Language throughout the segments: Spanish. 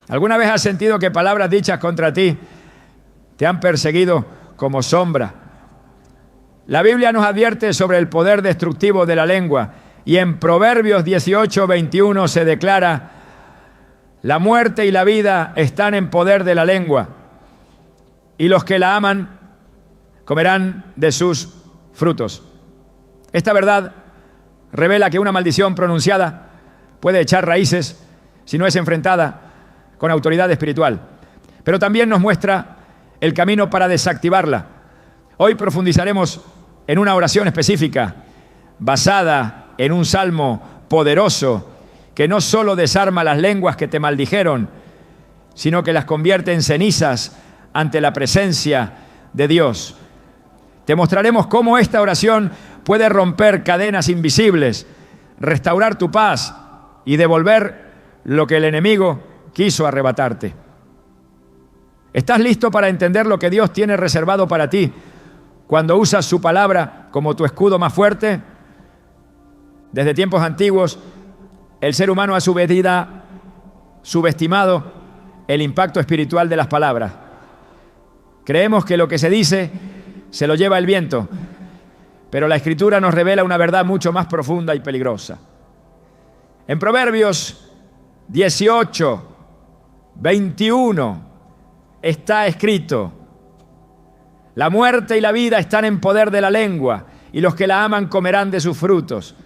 ¿Alguna vez has sentido que palabras dichas contra ti te han perseguido como sombra? La Biblia nos advierte sobre el poder destructivo de la lengua y en Proverbios 18:21 se declara: la muerte y la vida están en poder de la lengua, y los que la aman comerán de sus frutos. Esta verdad revela que una maldición pronunciada puede echar raíces si no es enfrentada con autoridad espiritual, pero también nos muestra el camino para desactivarla. Hoy profundizaremos en una oración específica basada en un salmo poderoso que no solo desarma las lenguas que te maldijeron, sino que las convierte en cenizas ante la presencia de Dios. Te mostraremos cómo esta oración puede romper cadenas invisibles, restaurar tu paz y devolver lo que el enemigo quiso arrebatarte. ¿Estás listo para entender lo que Dios tiene reservado para ti cuando usas su palabra como tu escudo más fuerte? Desde tiempos antiguos, el ser humano ha subestimado el impacto espiritual de las palabras. Creemos que lo que se dice se lo lleva el viento, pero la Escritura nos revela una verdad mucho más profunda y peligrosa. En Proverbios 18:21 está escrito: la muerte y la vida están en poder de la lengua, y los que la aman comerán de sus frutos.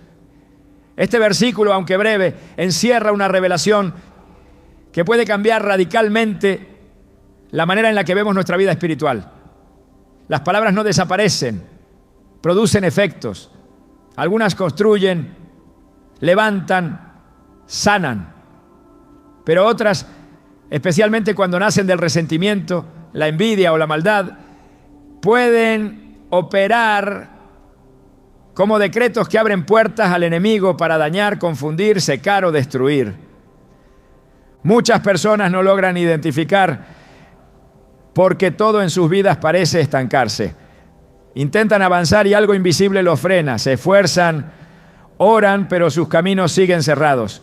Este versículo, aunque breve, encierra una revelación que puede cambiar radicalmente la manera en la que vemos nuestra vida espiritual. Las palabras no desaparecen, producen efectos. Algunas construyen, levantan, sanan, pero otras, especialmente cuando nacen del resentimiento, la envidia o la maldad, pueden operar como decretos que abren puertas al enemigo para dañar, confundir, secar o destruir. Muchas personas no logran identificar porque todo en sus vidas parece estancarse. Intentan avanzar y algo invisible los frena, se esfuerzan, oran, pero sus caminos siguen cerrados.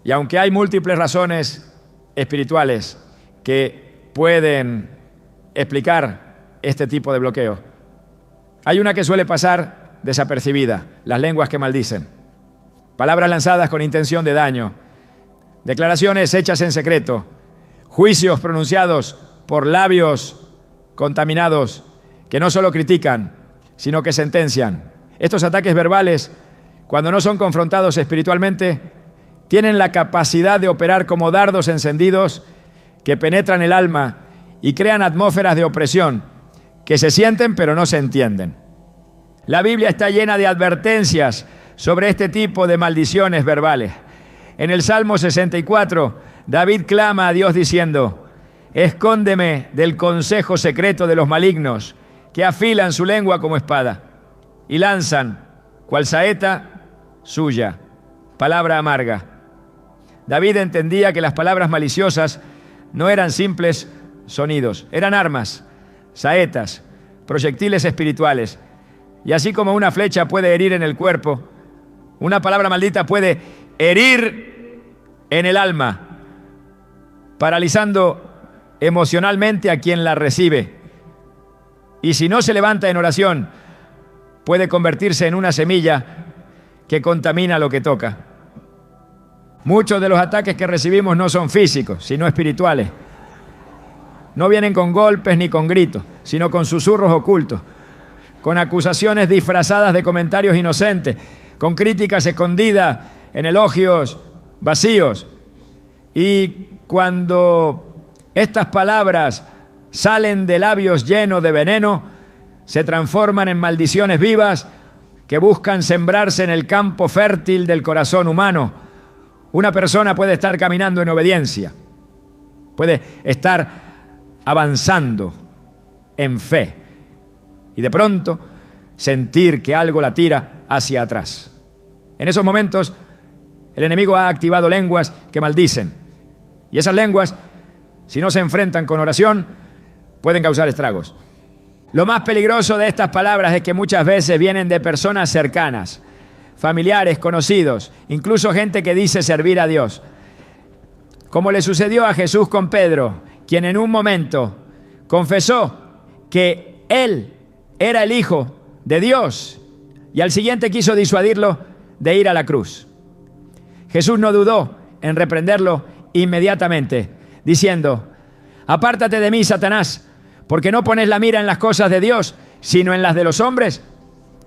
Y aunque hay múltiples razones espirituales que pueden explicar este tipo de bloqueo, hay una que suele pasar desapercibida: las lenguas que maldicen. Palabras lanzadas con intención de daño, declaraciones hechas en secreto, juicios pronunciados por labios contaminados que no solo critican, sino que sentencian. Estos ataques verbales, cuando no son confrontados espiritualmente, tienen la capacidad de operar como dardos encendidos que penetran el alma y crean atmósferas de opresión que se sienten pero no se entienden. La Biblia está llena de advertencias sobre este tipo de maldiciones verbales. En el Salmo 64, David clama a Dios diciendo: escóndeme del consejo secreto de los malignos, que afilan su lengua como espada y lanzan, cual saeta suya, palabra amarga. David entendía que las palabras maliciosas no eran simples sonidos, eran armas, saetas, proyectiles espirituales. Y así como una flecha puede herir en el cuerpo, una palabra maldita puede herir en el alma, paralizando emocionalmente a quien la recibe. Y si no se levanta en oración, puede convertirse en una semilla que contamina lo que toca. Muchos de los ataques que recibimos no son físicos, sino espirituales. No vienen con golpes ni con gritos, sino con susurros ocultos, con acusaciones disfrazadas de comentarios inocentes, con críticas escondidas en elogios vacíos. Y cuando estas palabras salen de labios llenos de veneno, se transforman en maldiciones vivas que buscan sembrarse en el campo fértil del corazón humano. Una persona puede estar caminando en obediencia, puede estar avanzando en fe y de pronto sentir que algo la tira hacia atrás. En esos momentos, el enemigo ha activado lenguas que maldicen, y esas lenguas, si no se enfrentan con oración, pueden causar estragos. Lo más peligroso de estas palabras es que muchas veces vienen de personas cercanas, familiares, conocidos, incluso gente que dice servir a Dios. como le sucedió a Jesús con Pedro, quien en un momento confesó que él era el Hijo de Dios y al siguiente quiso disuadirlo de ir a la cruz. Jesús no dudó en reprenderlo inmediatamente, diciendo: apártate de mí, Satanás, porque no pones la mira en las cosas de Dios, sino en las de los hombres.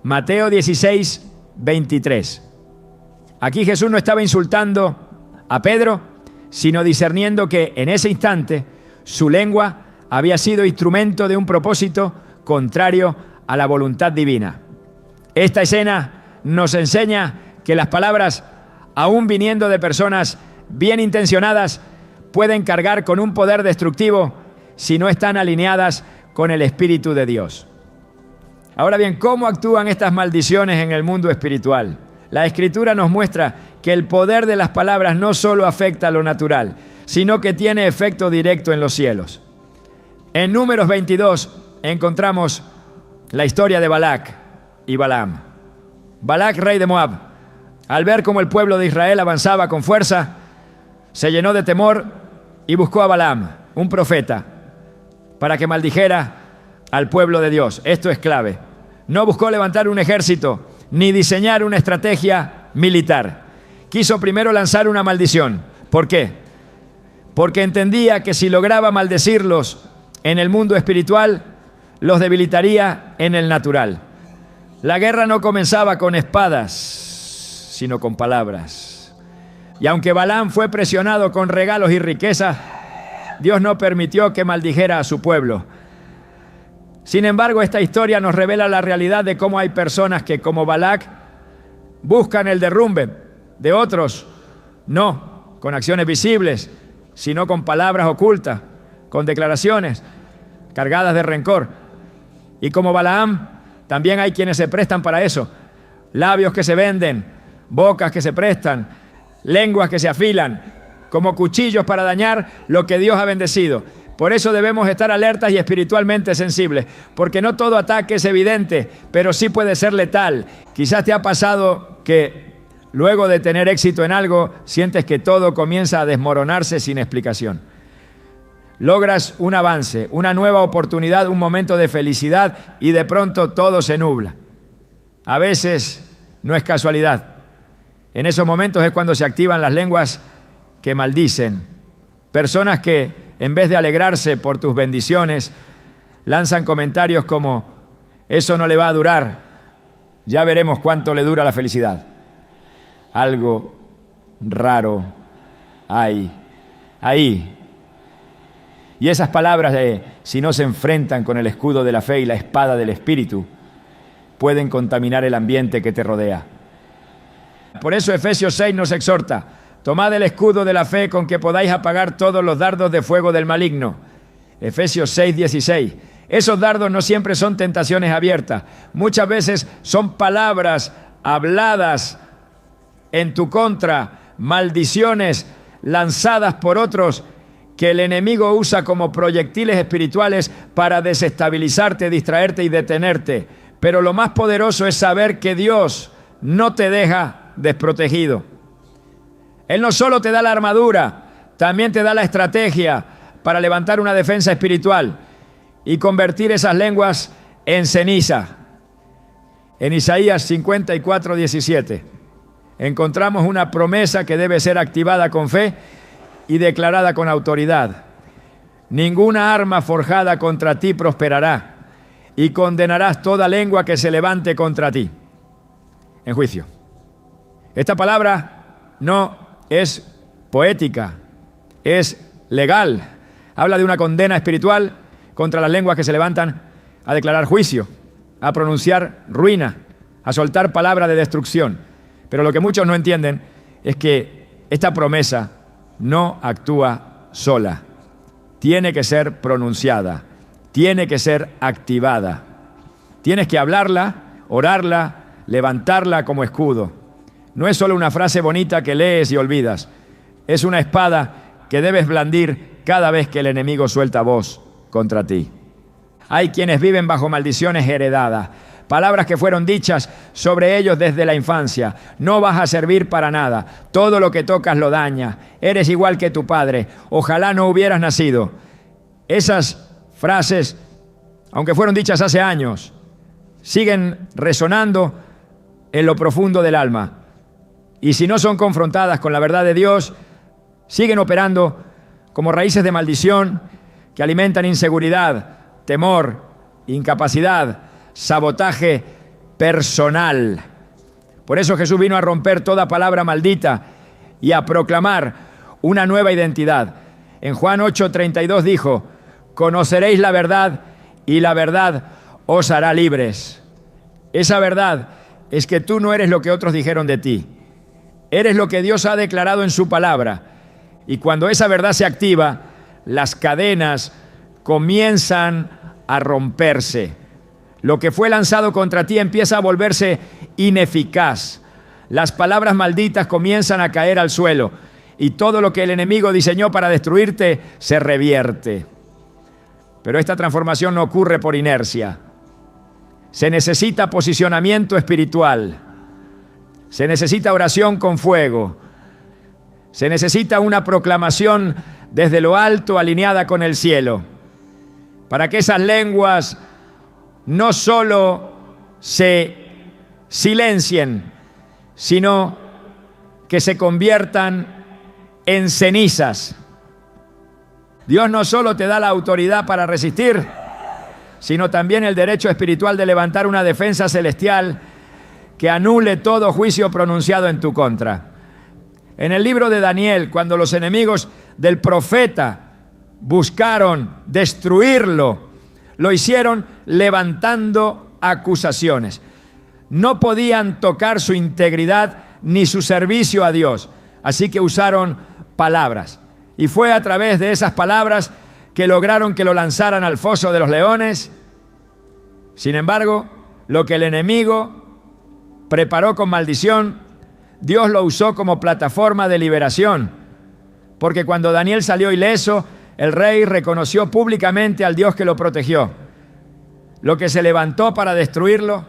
Mateo 16, 23. Aquí Jesús no estaba insultando a Pedro, sino discerniendo que en ese instante su lengua había sido instrumento de un propósito contrario a la voluntad divina. Esta escena nos enseña que las palabras, aún viniendo de personas bien intencionadas, pueden cargar con un poder destructivo si no están alineadas con el Espíritu de Dios. Ahora bien, ¿cómo actúan estas maldiciones en el mundo espiritual? La Escritura nos muestra que el poder de las palabras no solo afecta a lo natural, sino que tiene efecto directo en los cielos. En Números 22 encontramos la historia de Balac y Balaam. Balac, rey de Moab, al ver cómo el pueblo de Israel avanzaba con fuerza, se llenó de temor y buscó a Balaam, un profeta, para que maldijera al pueblo de Dios. Esto es clave. No buscó levantar un ejército ni diseñar una estrategia militar. Quiso primero lanzar una maldición. ¿Por qué? Porque entendía que si lograba maldecirlos en el mundo espiritual, los debilitaría en el natural. La guerra no comenzaba con espadas, sino con palabras. Y aunque Balaam fue presionado con regalos y riquezas, Dios no permitió que maldijera a su pueblo. Sin embargo, esta historia nos revela la realidad de cómo hay personas que, como Balac, buscan el derrumbe de otros, no con acciones visibles, sino con palabras ocultas, con declaraciones cargadas de rencor. Y como Balaam, también hay quienes se prestan para eso. Labios que se venden, bocas que se prestan, lenguas que se afilan, como cuchillos para dañar lo que Dios ha bendecido. Por eso debemos estar alertas y espiritualmente sensibles, porque no todo ataque es evidente, pero sí puede ser letal. Quizás te ha pasado que luego de tener éxito en algo, sientes que todo comienza a desmoronarse sin explicación. Logras un avance, una nueva oportunidad, un momento de felicidad y de pronto todo se nubla. A veces no es casualidad. En esos momentos es cuando se activan las lenguas que maldicen. Personas que, en vez de alegrarse por tus bendiciones, lanzan comentarios como: eso no le va a durar, ya veremos cuánto le dura la felicidad. Algo raro hay ahí. Y esas palabras si no se enfrentan con el escudo de la fe y la espada del Espíritu, pueden contaminar el ambiente que te rodea. Por eso Efesios 6 nos exhorta: tomad el escudo de la fe con que podáis apagar todos los dardos de fuego del maligno. Efesios 6, 16. Esos dardos no siempre son tentaciones abiertas. Muchas veces son palabras habladas en tu contra, maldiciones lanzadas por otros que el enemigo usa como proyectiles espirituales para desestabilizarte, distraerte y detenerte. Pero lo más poderoso es saber que Dios no te deja desprotegido. Él no solo te da la armadura, también te da la estrategia para levantar una defensa espiritual y convertir esas lenguas en ceniza. En Isaías 54, 17 encontramos una promesa que debe ser activada con fe y declarada con autoridad. Ninguna arma forjada contra ti prosperará, y condenarás toda lengua que se levante contra ti en juicio. Esta palabra no es poética, es legal. Habla de una condena espiritual contra las lenguas que se levantan a declarar juicio, a pronunciar ruina, a soltar palabra de destrucción. Pero lo que muchos no entienden es que esta promesa no actúa sola. Tiene que ser pronunciada, tiene que ser activada. Tienes que hablarla, orarla, levantarla como escudo. No es solo una frase bonita que lees y olvidas. Es una espada que debes blandir cada vez que el enemigo suelta voz contra ti. Hay quienes viven bajo maldiciones heredadas, palabras que fueron dichas sobre ellos desde la infancia. No vas a servir para nada, todo lo que tocas lo daña, eres igual que tu padre, ojalá no hubieras nacido. Esas frases, aunque fueron dichas hace años, siguen resonando en lo profundo del alma. Y si no son confrontadas con la verdad de Dios, siguen operando como raíces de maldición que alimentan inseguridad, temor, incapacidad, sabotaje personal. Por eso Jesús vino a romper toda palabra maldita y a proclamar una nueva identidad. En Juan 8:32 dijo: conoceréis la verdad y la verdad os hará libres. Esa verdad es que tú no eres lo que otros dijeron de ti. Eres lo que Dios ha declarado en su palabra. Y cuando esa verdad se activa, las cadenas comienzan a romperse. Lo que fue lanzado contra ti empieza a volverse ineficaz. Las palabras malditas comienzan a caer al suelo y todo lo que el enemigo diseñó para destruirte se revierte. Pero esta transformación no ocurre por inercia. Se necesita posicionamiento espiritual. Se necesita oración con fuego. Se necesita una proclamación desde lo alto alineada con el cielo, para que esas lenguas no solo se silencien, sino que se conviertan en cenizas. Dios no solo te da la autoridad para resistir, sino también el derecho espiritual de levantar una defensa celestial que anule todo juicio pronunciado en tu contra. En el libro de Daniel, cuando los enemigos del profeta buscaron destruirlo, lo hicieron levantando acusaciones. No podían tocar su integridad ni su servicio a Dios, así que usaron palabras. Y fue a través de esas palabras que lograron que lo lanzaran al foso de los leones. Sin embargo, lo que el enemigo preparó con maldición, Dios lo usó como plataforma de liberación. Porque cuando Daniel salió ileso, el rey reconoció públicamente al Dios que lo protegió. Lo que se levantó para destruirlo,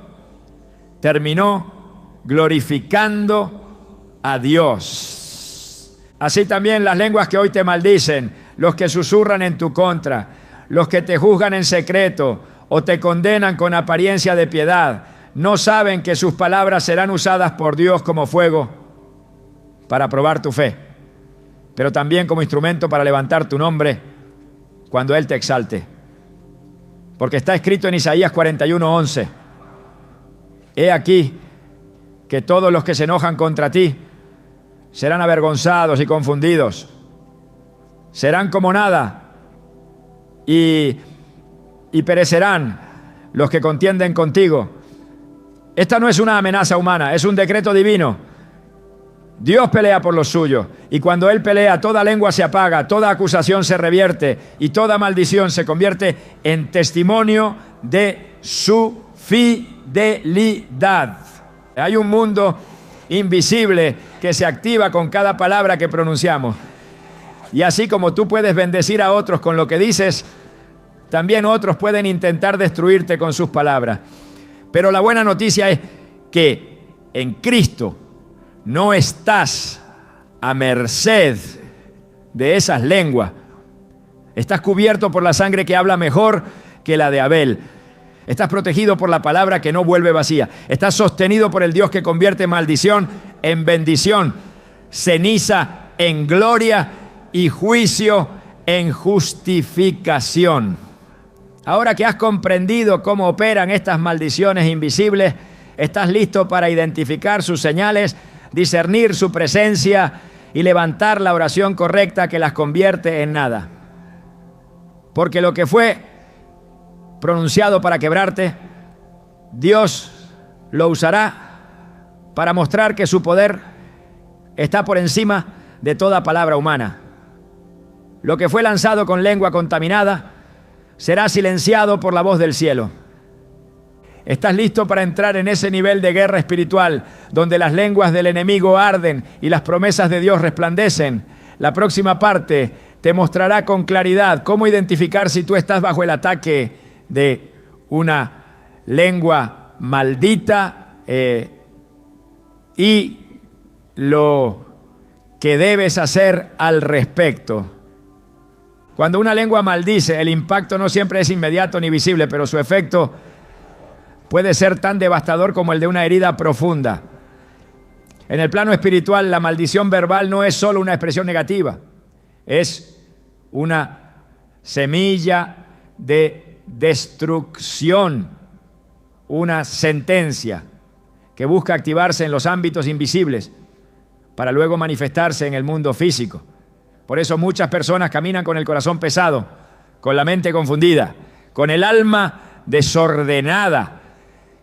terminó glorificando a Dios. Así también las lenguas que hoy te maldicen, los que susurran en tu contra, los que te juzgan en secreto o te condenan con apariencia de piedad, no saben que sus palabras serán usadas por Dios como fuego para probar tu fe, pero también como instrumento para levantar tu nombre cuando Él te exalte. Porque está escrito en Isaías 41:11: he aquí que todos los que se enojan contra ti serán avergonzados y confundidos, serán como nada y perecerán los que contienden contigo. Esta no es una amenaza humana, es un decreto divino. Dios pelea por los suyos, y cuando Él pelea, toda lengua se apaga, toda acusación se revierte y toda maldición se convierte en testimonio de su fidelidad. Hay un mundo invisible que se activa con cada palabra que pronunciamos. Y así como tú puedes bendecir a otros con lo que dices, también otros pueden intentar destruirte con sus palabras. Pero la buena noticia es que en Cristo no estás a merced de esas lenguas. Estás cubierto por la sangre que habla mejor que la de Abel. Estás protegido por la palabra que no vuelve vacía. Estás sostenido por el Dios que convierte maldición en bendición, ceniza en gloria y juicio en justificación. Ahora que has comprendido cómo operan estas maldiciones invisibles, estás listo para identificar sus señales, discernir su presencia y levantar la oración correcta que las convierte en nada. Porque lo que fue pronunciado para quebrarte, Dios lo usará para mostrar que su poder está por encima de toda palabra humana. Lo que fue lanzado con lengua contaminada será silenciado por la voz del cielo. ¿Estás listo para entrar en ese nivel de guerra espiritual donde las lenguas del enemigo arden y las promesas de Dios resplandecen? La próxima parte te mostrará con claridad cómo identificar si tú estás bajo el ataque de una lengua maldita y lo que debes hacer al respecto. Cuando una lengua maldice, el impacto no siempre es inmediato ni visible, pero su efecto puede ser tan devastador como el de una herida profunda. En el plano espiritual, la maldición verbal no es solo una expresión negativa, es una semilla de destrucción, una sentencia que busca activarse en los ámbitos invisibles para luego manifestarse en el mundo físico. Por eso muchas personas caminan con el corazón pesado, con la mente confundida, con el alma desordenada,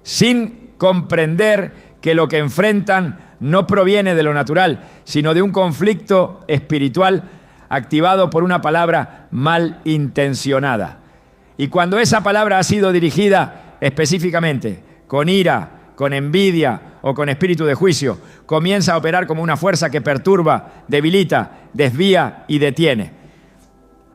sin comprender que lo que enfrentan no proviene de lo natural, sino de un conflicto espiritual activado por una palabra malintencionada. Y cuando esa palabra ha sido dirigida específicamente con ira, con envidia o con espíritu de juicio, comienza a operar como una fuerza que perturba, debilita, desvía y detiene.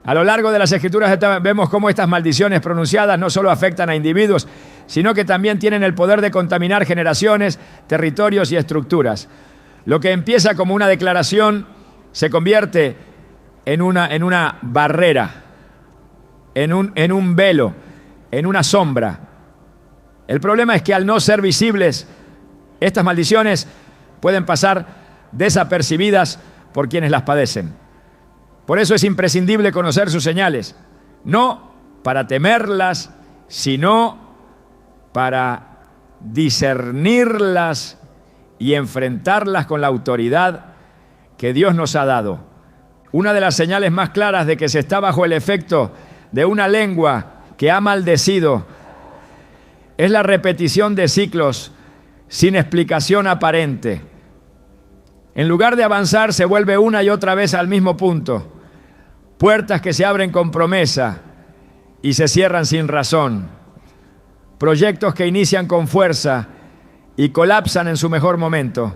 A lo largo de las Escrituras vemos cómo estas maldiciones pronunciadas no solo afectan a individuos, sino que también tienen el poder de contaminar generaciones, territorios y estructuras. Lo que empieza como una declaración se convierte en una barrera, en un velo, en una sombra. El problema es que al no ser visibles, estas maldiciones pueden pasar desapercibidas por quienes las padecen. Por eso es imprescindible conocer sus señales, no para temerlas, sino para discernirlas y enfrentarlas con la autoridad que Dios nos ha dado. Una de las señales más claras de que se está bajo el efecto de una lengua que ha maldecido es la repetición de ciclos sin explicación aparente. En lugar de avanzar, se vuelve una y otra vez al mismo punto. Puertas que se abren con promesa y se cierran sin razón. Proyectos que inician con fuerza y colapsan en su mejor momento.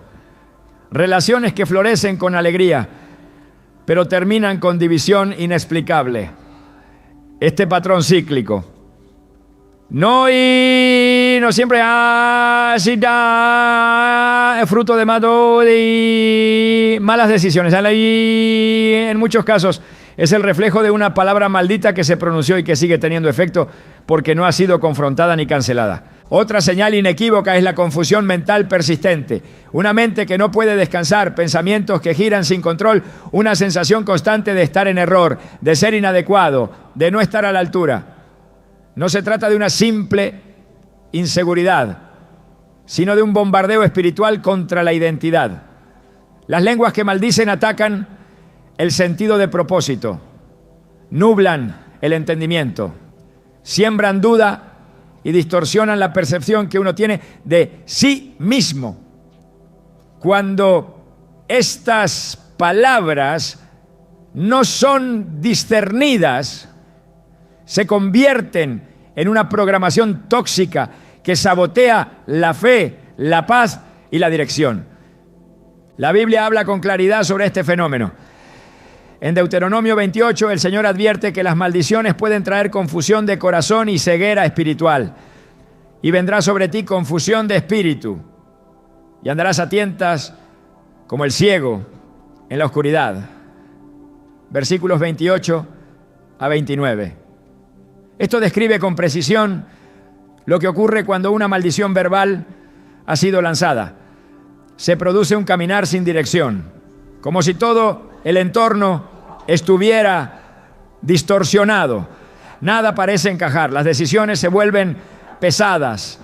Relaciones que florecen con alegría, pero terminan con división inexplicable. Este patrón cíclico. No siempre es fruto de malas decisiones. Y en muchos casos es el reflejo de una palabra maldita que se pronunció y que sigue teniendo efecto porque no ha sido confrontada ni cancelada. Otra señal inequívoca es la confusión mental persistente. Una mente que no puede descansar, pensamientos que giran sin control, una sensación constante de estar en error, de ser inadecuado, de no estar a la altura. No se trata de una simple inseguridad, sino de un bombardeo espiritual contra la identidad. Las lenguas que maldicen atacan el sentido de propósito, nublan el entendimiento, siembran duda y distorsionan la percepción que uno tiene de sí mismo. Cuando estas palabras no son discernidas, se convierten en una programación tóxica que sabotea la fe, la paz y la dirección. La Biblia habla con claridad sobre este fenómeno. En Deuteronomio 28, el Señor advierte que las maldiciones pueden traer confusión de corazón y ceguera espiritual. Y vendrá sobre ti confusión de espíritu, y andarás a tientas como el ciego en la oscuridad. Versículos 28 a 29. Esto describe con precisión lo que ocurre cuando una maldición verbal ha sido lanzada. Se produce un caminar sin dirección, como si todo el entorno estuviera distorsionado. Nada parece encajar, las decisiones se vuelven pesadas,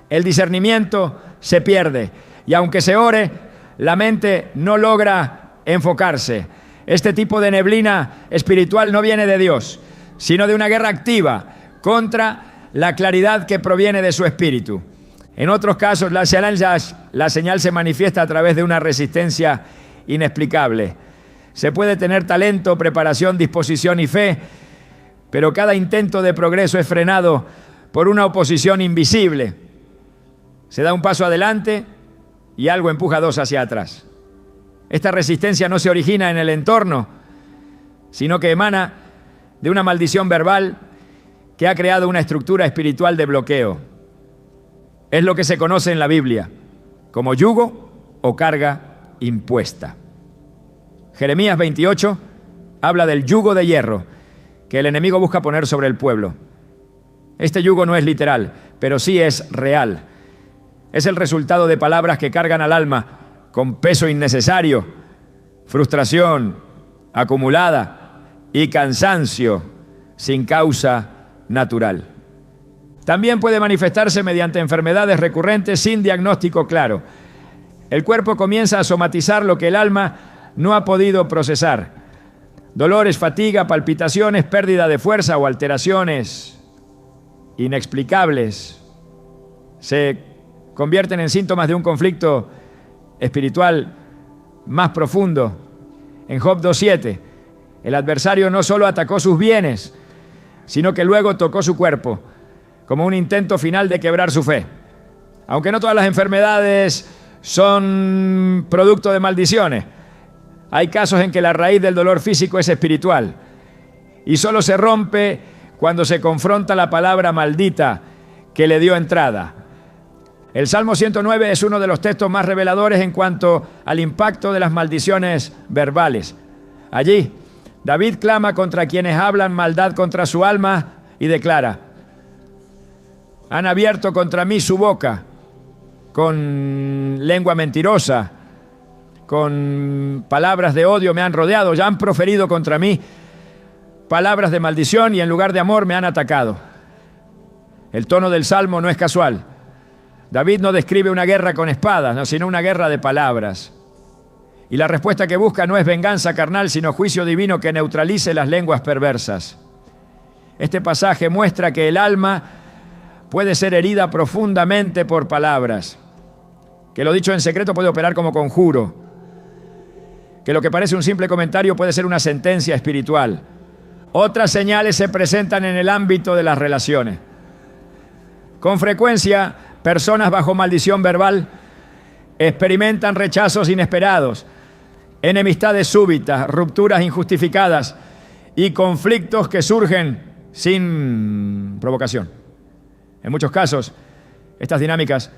el discernimiento se pierde y aunque se ore, la mente no logra enfocarse. Este tipo de neblina espiritual no viene de Dios, sino de una guerra activa contra la claridad que proviene de su espíritu. En otros casos, la señal se manifiesta a través de una resistencia inexplicable. Se puede tener talento, preparación, disposición y fe, pero cada intento de progreso es frenado por una oposición invisible. Se da un paso adelante y algo empuja dos hacia atrás. Esta resistencia no se origina en el entorno, sino que emana de una maldición verbal que ha creado una estructura espiritual de bloqueo. Es lo que se conoce en la Biblia como yugo o carga impuesta. Jeremías 28 habla del yugo de hierro que el enemigo busca poner sobre el pueblo. Este yugo no es literal, pero sí es real. Es el resultado de palabras que cargan al alma con peso innecesario, frustración acumulada y cansancio sin causa natural. También puede manifestarse mediante enfermedades recurrentes sin diagnóstico claro. El cuerpo comienza a somatizar lo que el alma no ha podido procesar. Dolores, fatiga, palpitaciones, pérdida de fuerza o alteraciones inexplicables se convierten en síntomas de un conflicto espiritual más profundo. En Job 2:7, el adversario no solo atacó sus bienes, sino que luego tocó su cuerpo, como un intento final de quebrar su fe. Aunque no todas las enfermedades son producto de maldiciones, hay casos en que la raíz del dolor físico es espiritual y solo se rompe cuando se confronta la palabra maldita que le dio entrada. El Salmo 109 es uno de los textos más reveladores en cuanto al impacto de las maldiciones verbales. Allí, David clama contra quienes hablan maldad contra su alma y declara: han abierto contra mí su boca con lengua mentirosa, con palabras de odio me han rodeado, ya han proferido contra mí palabras de maldición y en lugar de amor me han atacado. El tono del Salmo no es casual. David no describe una guerra con espadas, sino una guerra de palabras. Y la respuesta que busca no es venganza carnal, sino juicio divino que neutralice las lenguas perversas. Este pasaje muestra que el alma puede ser herida profundamente por palabras, que lo dicho en secreto puede operar como conjuro, que lo que parece un simple comentario puede ser una sentencia espiritual. Otras señales se presentan en el ámbito de las relaciones. Con frecuencia, personas bajo maldición verbal experimentan rechazos inesperados, enemistades súbitas, rupturas injustificadas y conflictos que surgen sin provocación. En muchos casos, estas dinámicas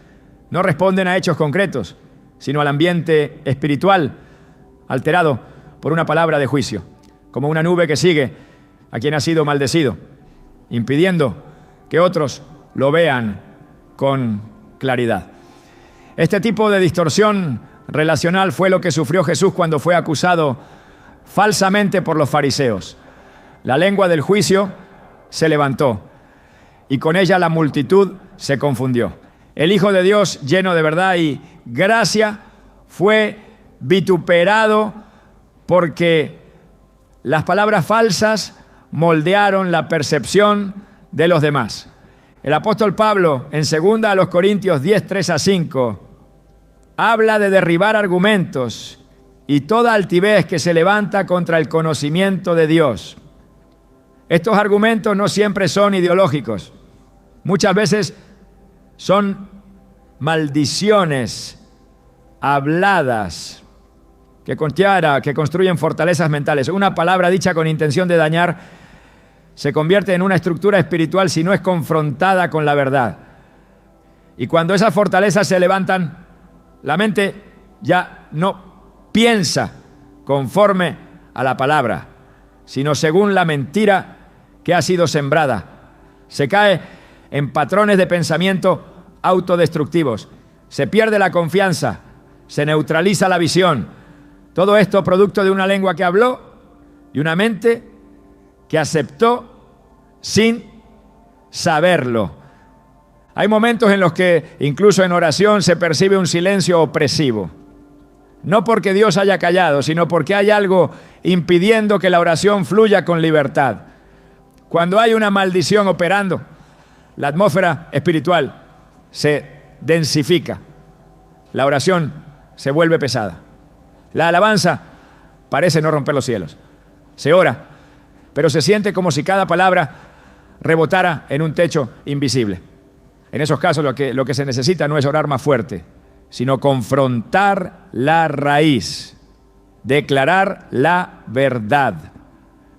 no responden a hechos concretos, sino al ambiente espiritual alterado por una palabra de juicio, como una nube que sigue a quien ha sido maldecido, impidiendo que otros lo vean con claridad. Este tipo de distorsión relacional fue lo que sufrió Jesús cuando fue acusado falsamente por los fariseos. La lengua del juicio se levantó y con ella la multitud se confundió. El Hijo de Dios, lleno de verdad y gracia, fue vituperado porque las palabras falsas moldearon la percepción de los demás. El apóstol Pablo, en 2 a los Corintios 10, 3-5, habla de derribar argumentos y toda altivez que se levanta contra el conocimiento de Dios. Estos argumentos no siempre son ideológicos. Muchas veces son maldiciones habladas que construyen fortalezas mentales. Una palabra dicha con intención de dañar se convierte en una estructura espiritual si no es confrontada con la verdad. Y cuando esas fortalezas se levantan, la mente ya no piensa conforme a la palabra, sino según la mentira que ha sido sembrada. Se cae en patrones de pensamiento autodestructivos. Se pierde la confianza, se neutraliza la visión. Todo esto producto de una lengua que habló y una mente que aceptó sin saberlo. Hay momentos en los que, incluso en oración, se percibe un silencio opresivo. No porque Dios haya callado, sino porque hay algo impidiendo que la oración fluya con libertad. Cuando hay una maldición operando, la atmósfera espiritual se densifica. La oración se vuelve pesada. La alabanza parece no romper los cielos. Se ora, pero se siente como si cada palabra rebotara en un techo invisible. En esos casos lo que se necesita no es orar más fuerte, sino confrontar la raíz, declarar la verdad,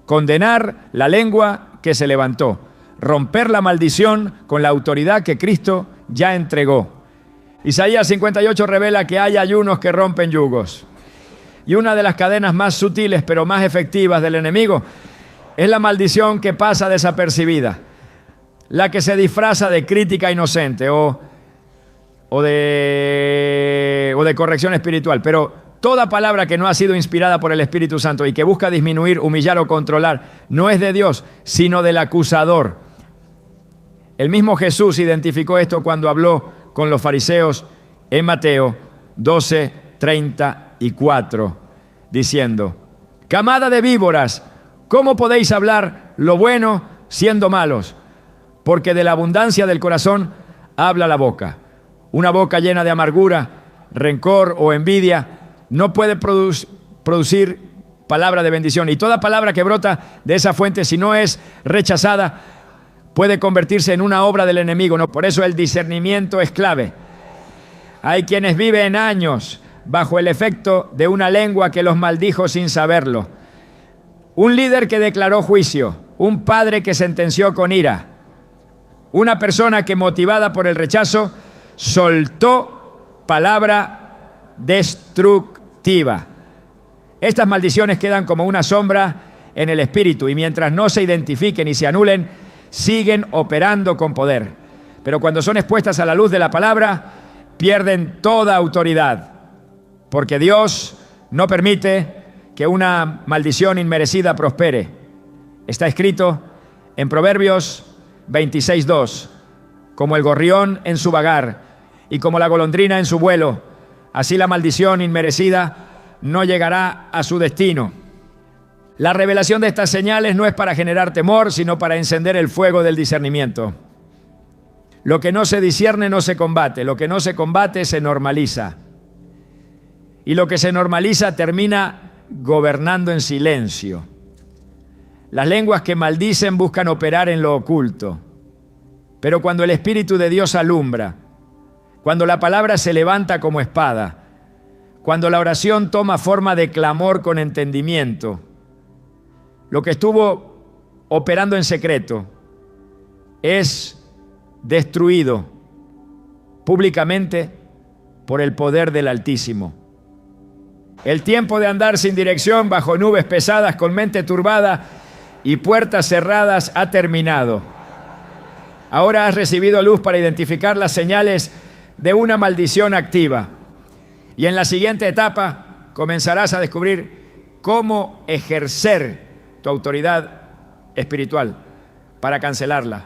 condenar la lengua que se levantó, romper la maldición con la autoridad que Cristo ya entregó. Isaías 58 revela que hay ayunos que rompen yugos. Y una de las cadenas más sutiles pero más efectivas del enemigo es la maldición que pasa desapercibida, la que se disfraza de crítica inocente o de corrección espiritual. Pero toda palabra que no ha sido inspirada por el Espíritu Santo y que busca disminuir, humillar o controlar, no es de Dios, sino del acusador. El mismo Jesús identificó esto cuando habló con los fariseos en Mateo 12:34, diciendo: camada de víboras, ¿cómo podéis hablar lo bueno siendo malos? Porque de la abundancia del corazón habla la boca. Una boca llena de amargura, rencor o envidia no puede producir palabra de bendición. Y toda palabra que brota de esa fuente, si no es rechazada, puede convertirse en una obra del enemigo, ¿no? Por eso el discernimiento es clave. Hay quienes viven años bajo el efecto de una lengua que los maldijo sin saberlo. Un líder que declaró juicio, un padre que sentenció con ira, una persona que, motivada por el rechazo, soltó palabra destructiva. Estas maldiciones quedan como una sombra en el espíritu y mientras no se identifiquen y se anulen, siguen operando con poder. Pero cuando son expuestas a la luz de la palabra, pierden toda autoridad, porque Dios no permite que una maldición inmerecida prospere. Está escrito en Proverbios 26:2, como el gorrión en su vagar y como la golondrina en su vuelo, así la maldición inmerecida no llegará a su destino. La revelación de estas señales no es para generar temor, sino para encender el fuego del discernimiento. Lo que no se discierne no se combate, lo que no se combate se normaliza. Y lo que se normaliza termina gobernando en silencio. Las lenguas que maldicen buscan operar en lo oculto. Pero cuando el Espíritu de Dios alumbra, cuando la palabra se levanta como espada, cuando la oración toma forma de clamor con entendimiento, lo que estuvo operando en secreto es destruido públicamente por el poder del Altísimo. El tiempo de andar sin dirección bajo nubes pesadas, con mente turbada y puertas cerradas ha terminado. Ahora has recibido luz para identificar las señales de una maldición activa. Y en la siguiente etapa comenzarás a descubrir cómo ejercer tu autoridad espiritual para cancelarla,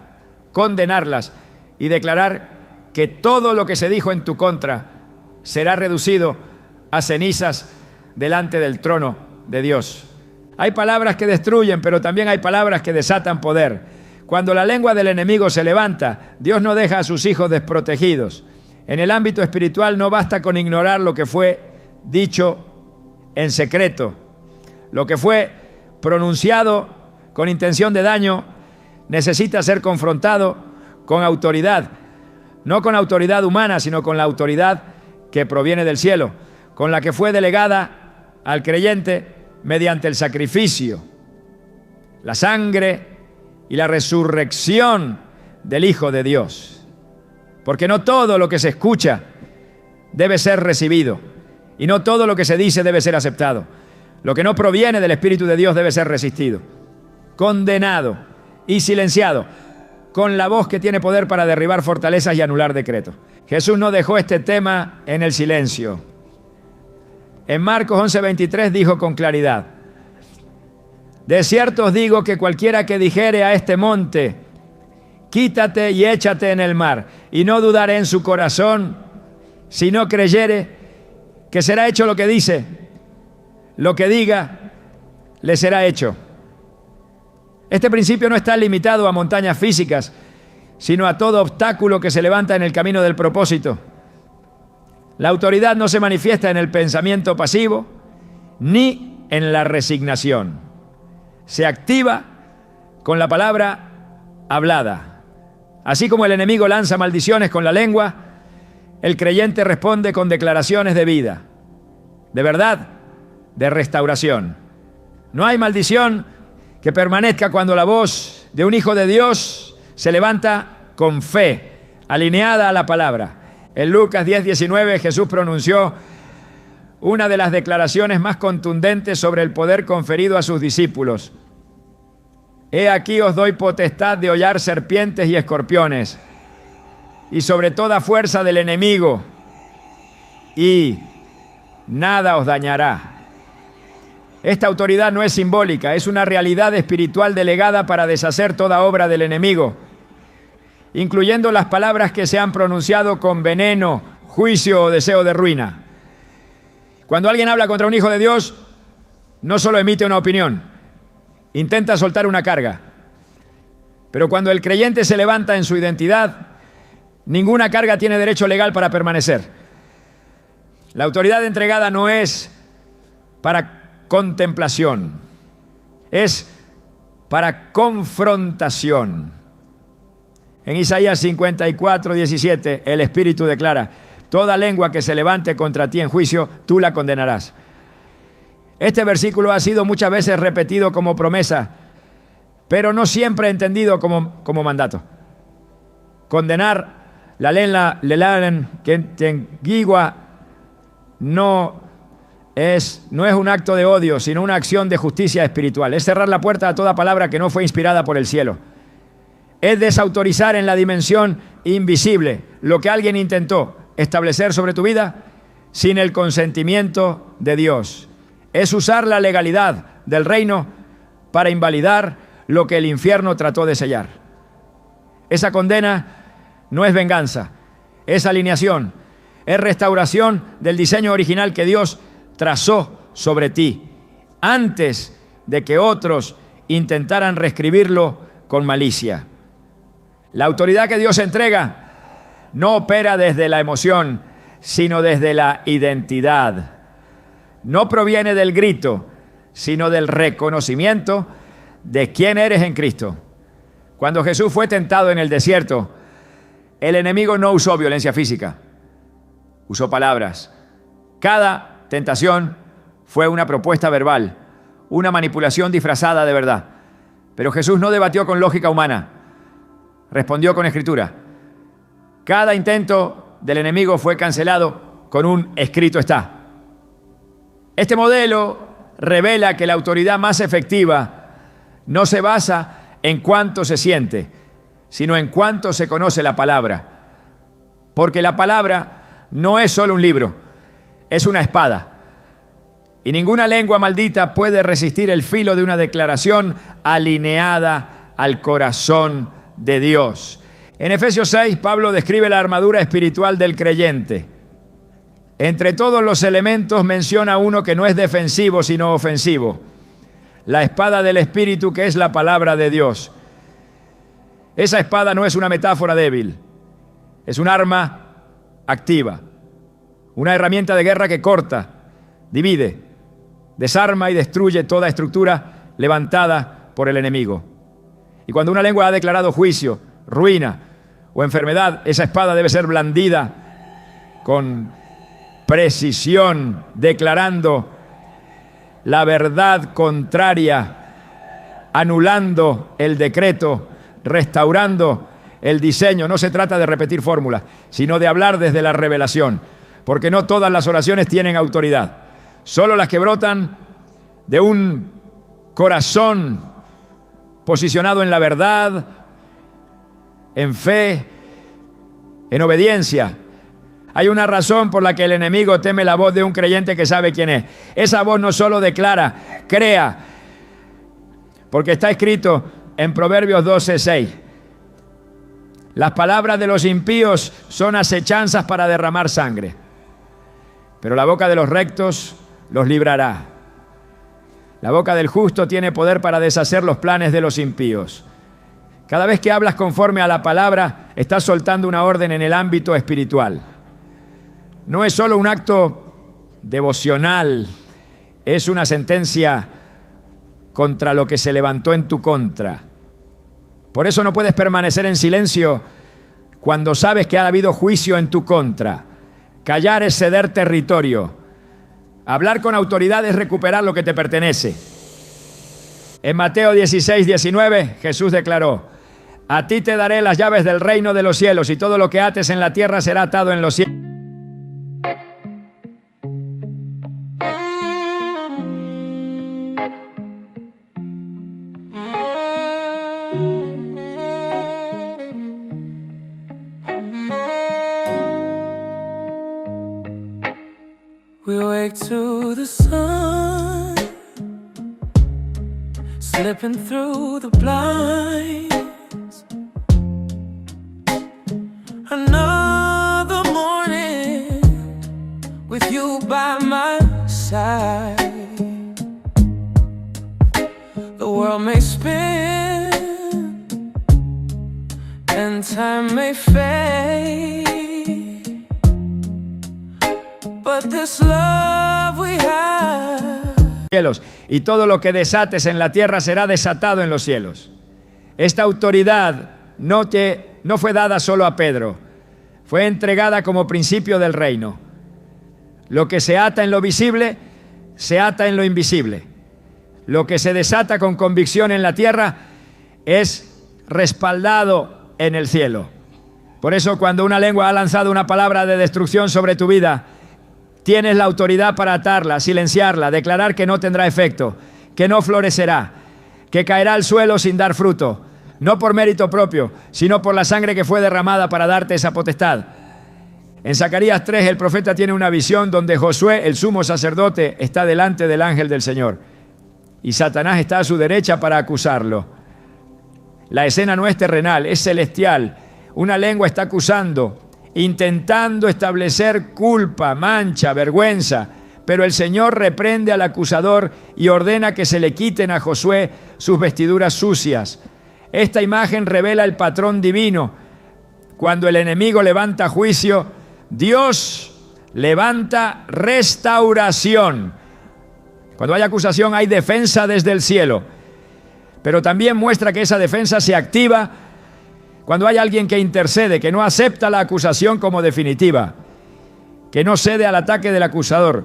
condenarlas y declarar que todo lo que se dijo en tu contra será reducido a cenizas delante del trono de Dios. Hay palabras que destruyen, pero también hay palabras que desatan poder. Cuando la lengua del enemigo se levanta, Dios no deja a sus hijos desprotegidos. En el ámbito espiritual no basta con ignorar lo que fue dicho en secreto. Lo que fue pronunciado con intención de daño necesita ser confrontado con autoridad. No con autoridad humana, sino con la autoridad que proviene del cielo, con la que fue delegada al creyente mediante el sacrificio, la sangre y la resurrección del Hijo de Dios. Porque no todo lo que se escucha debe ser recibido y no todo lo que se dice debe ser aceptado. Lo que no proviene del Espíritu de Dios debe ser resistido, condenado y silenciado con la voz que tiene poder para derribar fortalezas y anular decretos. Jesús no dejó este tema en el silencio. En Marcos 11:23 dijo con claridad: de cierto os digo que cualquiera que dijere a este monte, quítate y échate en el mar, y no dudaré en su corazón, si no creyere que será hecho lo que dice, lo que diga, le será hecho. Este principio no está limitado a montañas físicas, sino a todo obstáculo que se levanta en el camino del propósito. La autoridad no se manifiesta en el pensamiento pasivo, ni en la resignación. Se activa con la palabra hablada. Así como el enemigo lanza maldiciones con la lengua, el creyente responde con declaraciones de vida, de verdad, de restauración. No hay maldición que permanezca cuando la voz de un hijo de Dios se levanta con fe, alineada a la palabra. En Lucas 10:19 Jesús pronunció una de las declaraciones más contundentes sobre el poder conferido a sus discípulos. He aquí os doy potestad de hollar serpientes y escorpiones, y sobre toda fuerza del enemigo, y nada os dañará. Esta autoridad no es simbólica, es una realidad espiritual delegada para deshacer toda obra del enemigo, incluyendo las palabras que se han pronunciado con veneno, juicio o deseo de ruina. Cuando alguien habla contra un hijo de Dios, no solo emite una opinión, intenta soltar una carga. Pero cuando el creyente se levanta en su identidad, ninguna carga tiene derecho legal para permanecer. La autoridad entregada no es para contemplación, es para confrontación. En Isaías 54:17, el Espíritu declara: toda lengua que se levante contra ti en juicio, tú la condenarás. Este versículo ha sido muchas veces repetido como promesa, pero no siempre entendido como mandato. Condenar la lengua que tengigua no es un acto de odio, sino una acción de justicia espiritual. Es cerrar la puerta a toda palabra que no fue inspirada por el cielo. Es desautorizar en la dimensión invisible lo que alguien intentó establecer sobre tu vida sin el consentimiento de Dios. Es usar la legalidad del reino para invalidar lo que el infierno trató de sellar. Esa condena no es venganza, es alineación, es restauración del diseño original que Dios trazó sobre ti, antes de que otros intentaran reescribirlo con malicia. La autoridad que Dios entrega no opera desde la emoción, sino desde la identidad. No proviene del grito, sino del reconocimiento de quién eres en Cristo. Cuando Jesús fue tentado en el desierto, el enemigo no usó violencia física, usó palabras. Cada tentación fue una propuesta verbal, una manipulación disfrazada de verdad. Pero Jesús no debatió con lógica humana, respondió con escritura. Cada intento del enemigo fue cancelado con un escrito está. Este modelo revela que la autoridad más efectiva no se basa en cuánto se siente, sino en cuánto se conoce la palabra. Porque la palabra no es solo un libro, es una espada. Y ninguna lengua maldita puede resistir el filo de una declaración alineada al corazón de Dios. En Efesios 6, Pablo describe la armadura espiritual del creyente. Entre todos los elementos menciona uno que no es defensivo, sino ofensivo: la espada del Espíritu, que es la palabra de Dios. Esa espada no es una metáfora débil, es un arma activa, una herramienta de guerra que corta, divide, desarma y destruye toda estructura levantada por el enemigo. Y cuando una lengua ha declarado juicio, ruina o enfermedad, esa espada debe ser blandida con precisión, declarando la verdad contraria, anulando el decreto, restaurando el diseño. No se trata de repetir fórmulas, sino de hablar desde la revelación, porque no todas las oraciones tienen autoridad. Solo las que brotan de un corazón posicionado en la verdad, en fe, en obediencia. Hay una razón por la que el enemigo teme la voz de un creyente que sabe quién es. Esa voz no solo declara, crea, porque está escrito en Proverbios 12:6. Las palabras de los impíos son acechanzas para derramar sangre, pero la boca de los rectos los librará. La boca del justo tiene poder para deshacer los planes de los impíos. Cada vez que hablas conforme a la palabra, estás soltando una orden en el ámbito espiritual. No es solo un acto devocional, es una sentencia contra lo que se levantó en tu contra. Por eso no puedes permanecer en silencio cuando sabes que ha habido juicio en tu contra. Callar es ceder territorio. Hablar con autoridad es recuperar lo que te pertenece. En Mateo 16:19, Jesús declaró: A ti te daré las llaves del reino de los cielos, y todo lo que ates en la tierra será atado en los cielos. We wake to the sun slipping through the blinds. Another morning with you by my side. The world may spin and time may fade, but this love we have. Y todo lo que desates en la tierra será desatado en los cielos. Esta autoridad no fue dada solo a Pedro, fue entregada como principio del reino. Lo que se ata en lo visible, se ata en lo invisible. Lo que se desata con convicción en la tierra es respaldado en el cielo. Por eso, cuando una lengua ha lanzado una palabra de destrucción sobre tu vida, tienes la autoridad para atarla, silenciarla, declarar que no tendrá efecto, que no florecerá, que caerá al suelo sin dar fruto, no por mérito propio, sino por la sangre que fue derramada para darte esa potestad. En Zacarías 3, el profeta tiene una visión donde Josué, el sumo sacerdote, está delante del ángel del Señor, y Satanás está a su derecha para acusarlo. La escena no es terrenal, es celestial. Una lengua está acusando, intentando establecer culpa, mancha, vergüenza, pero el Señor reprende al acusador y ordena que se le quiten a Josué sus vestiduras sucias. Esta imagen revela el patrón divino. Cuando el enemigo levanta juicio, Dios levanta restauración. Cuando hay acusación, hay defensa desde el cielo, pero también muestra que esa defensa se activa cuando hay alguien que intercede, que no acepta la acusación como definitiva, que no cede al ataque del acusador,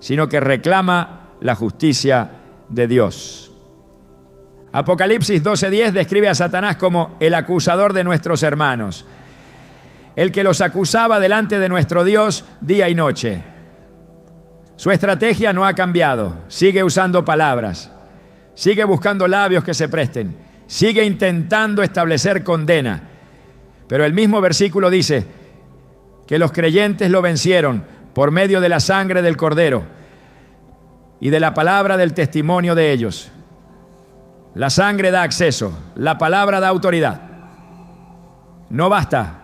sino que reclama la justicia de Dios. Apocalipsis 12:10 describe a Satanás como el acusador de nuestros hermanos, el que los acusaba delante de nuestro Dios día y noche. Su estrategia no ha cambiado, sigue usando palabras, sigue buscando labios que se presten, sigue intentando establecer condena. Pero el mismo versículo dice que los creyentes lo vencieron por medio de la sangre del Cordero y de la palabra del testimonio de ellos. La sangre da acceso, la palabra da autoridad. No basta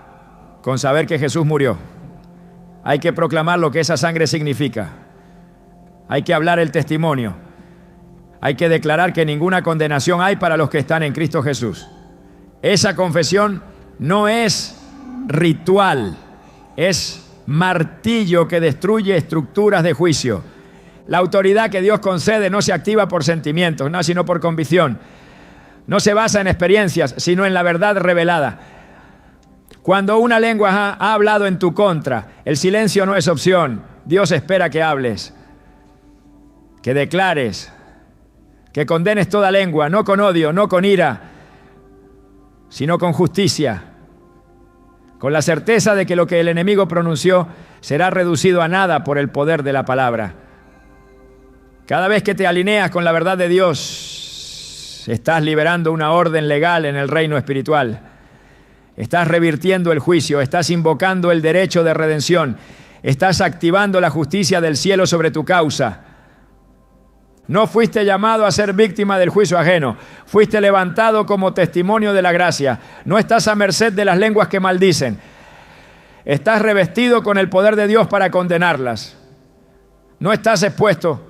con saber que Jesús murió. Hay que proclamar lo que esa sangre significa. Hay que hablar el testimonio. Hay que declarar que ninguna condenación hay para los que están en Cristo Jesús. Esa confesión no es ritual, es martillo que destruye estructuras de juicio. La autoridad que Dios concede no se activa por sentimientos, no, sino por convicción. No se basa en experiencias, sino en la verdad revelada. Cuando una lengua ha hablado en tu contra, el silencio no es opción. Dios espera que hables, que declares, que condenes toda lengua, no con odio, no con ira, sino con justicia, con la certeza de que lo que el enemigo pronunció será reducido a nada por el poder de la palabra. Cada vez que te alineas con la verdad de Dios, estás liberando una orden legal en el reino espiritual. Estás revirtiendo el juicio, estás invocando el derecho de redención, estás activando la justicia del cielo sobre tu causa. No fuiste llamado a ser víctima del juicio ajeno, fuiste levantado como testimonio de la gracia. No estás a merced de las lenguas que maldicen. Estás revestido con el poder de Dios para condenarlas. No estás expuesto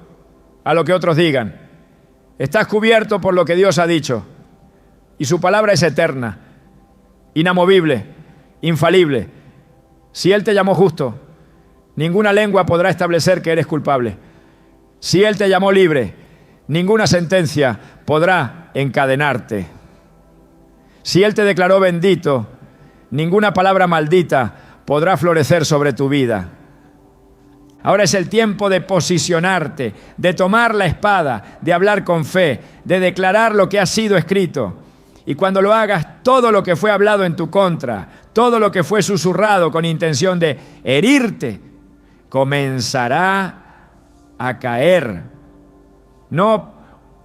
a lo que otros digan. Estás cubierto por lo que Dios ha dicho. Y su palabra es eterna, inamovible, infalible. Si Él te llamó justo, ninguna lengua podrá establecer que eres culpable. Si Él te llamó libre, ninguna sentencia podrá encadenarte. Si Él te declaró bendito, ninguna palabra maldita podrá florecer sobre tu vida. Ahora es el tiempo de posicionarte, de tomar la espada, de hablar con fe, de declarar lo que ha sido escrito. Y cuando lo hagas, todo lo que fue hablado en tu contra, todo lo que fue susurrado con intención de herirte, comenzará a caer. No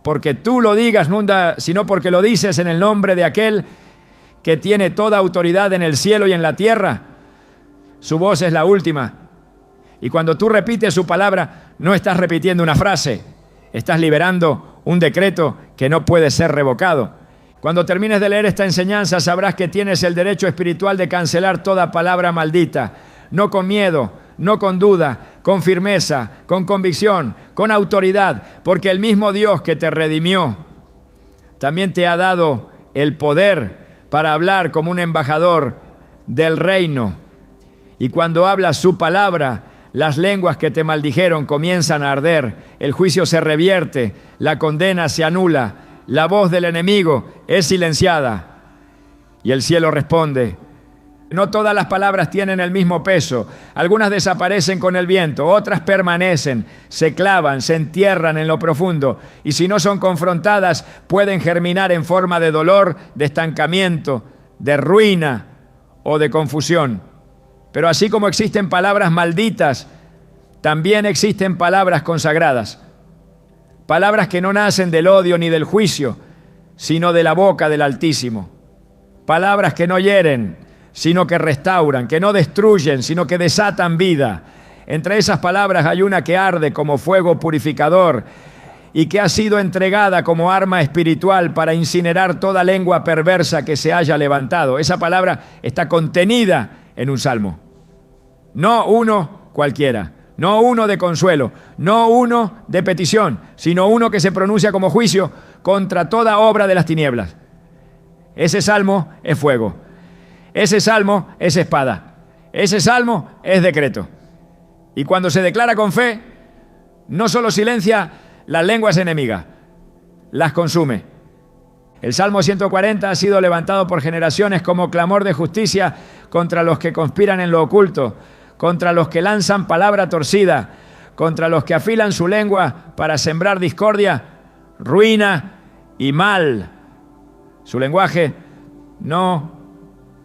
porque tú lo digas, sino porque lo dices en el nombre de aquel que tiene toda autoridad en el cielo y en la tierra. Su voz es la última. Y cuando tú repites su palabra, no estás repitiendo una frase, estás liberando un decreto que no puede ser revocado. Cuando termines de leer esta enseñanza, sabrás que tienes el derecho espiritual de cancelar toda palabra maldita, no con miedo, no con duda, con firmeza, con convicción, con autoridad, porque el mismo Dios que te redimió también te ha dado el poder para hablar como un embajador del reino. Y cuando hablas su palabra, las lenguas que te maldijeron comienzan a arder, el juicio se revierte, la condena se anula, la voz del enemigo es silenciada y el cielo responde. No todas las palabras tienen el mismo peso. Algunas desaparecen con el viento, otras permanecen, se clavan, se entierran en lo profundo y si no son confrontadas pueden germinar en forma de dolor, de estancamiento, de ruina o de confusión. Pero así como existen palabras malditas, también existen palabras consagradas. Palabras que no nacen del odio ni del juicio, sino de la boca del Altísimo. Palabras que no hieren, sino que restauran, que no destruyen, sino que desatan vida. Entre esas palabras hay una que arde como fuego purificador y que ha sido entregada como arma espiritual para incinerar toda lengua perversa que se haya levantado. Esa palabra está contenida en un salmo. No uno cualquiera, no uno de consuelo, no uno de petición, sino uno que se pronuncia como juicio contra toda obra de las tinieblas. Ese salmo es fuego. Ese salmo es espada. Ese salmo es decreto. Y cuando se declara con fe, no solo silencia las lenguas enemigas, las consume. El Salmo 140 ha sido levantado por generaciones como clamor de justicia contra los que conspiran en lo oculto, contra los que lanzan palabra torcida, contra los que afilan su lengua para sembrar discordia, ruina y mal. Su lenguaje no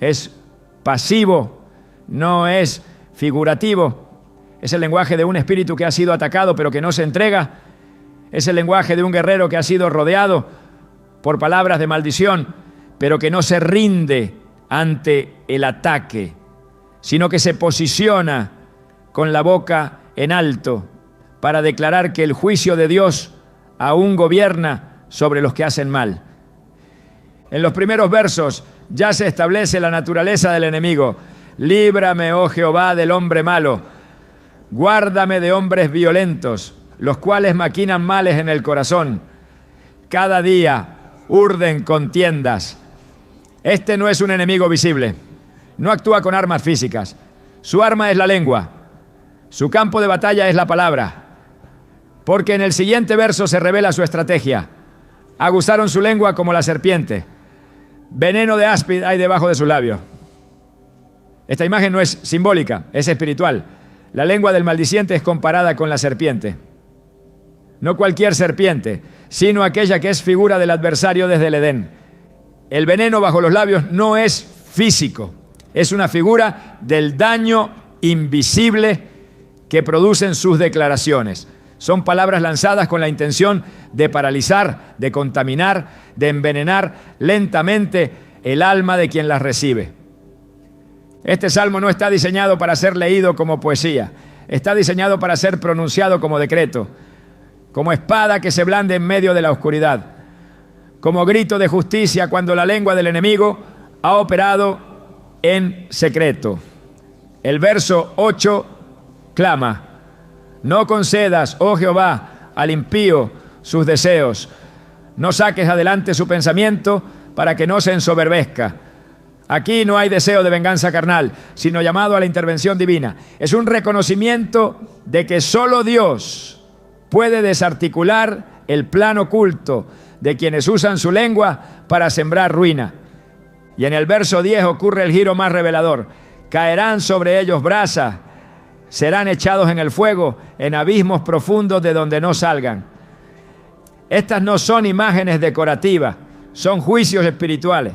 es pasivo, no es figurativo. Es el lenguaje de un espíritu que ha sido atacado pero que no se entrega. Es el lenguaje de un guerrero que ha sido rodeado por palabras de maldición, pero que no se rinde ante el ataque, sino que se posiciona con la boca en alto para declarar que el juicio de Dios aún gobierna sobre los que hacen mal. En los primeros versos ya se establece la naturaleza del enemigo. Líbrame, oh Jehová, del hombre malo. Guárdame de hombres violentos, los cuales maquinan males en el corazón. Cada día urden contiendas. Este no es un enemigo visible. No actúa con armas físicas. Su arma es la lengua. Su campo de batalla es la palabra. Porque en el siguiente verso se revela su estrategia. Aguzaron su lengua como la serpiente. Veneno de áspid hay debajo de sus labios. Esta imagen no es simbólica, es espiritual. La lengua del maldiciente es comparada con la serpiente. No cualquier serpiente, sino aquella que es figura del adversario desde el Edén. El veneno bajo los labios no es físico, es una figura del daño invisible que producen sus declaraciones. Son palabras lanzadas con la intención de paralizar, de contaminar, de envenenar lentamente el alma de quien las recibe. Este salmo no está diseñado para ser leído como poesía, está diseñado para ser pronunciado como decreto, como espada que se blande en medio de la oscuridad, como grito de justicia cuando la lengua del enemigo ha operado en secreto. El verso 8 clama: no concedas, oh Jehová, al impío sus deseos, no saques adelante su pensamiento para que no se ensoberbezca. Aquí no hay deseo de venganza carnal, sino llamado a la intervención divina. Es un reconocimiento de que solo Dios puede desarticular el plan oculto de quienes usan su lengua para sembrar ruina. Y en el verso 10 ocurre el giro más revelador. Caerán sobre ellos brasas, serán echados en el fuego, en abismos profundos de donde no salgan. Estas no son imágenes decorativas, son juicios espirituales.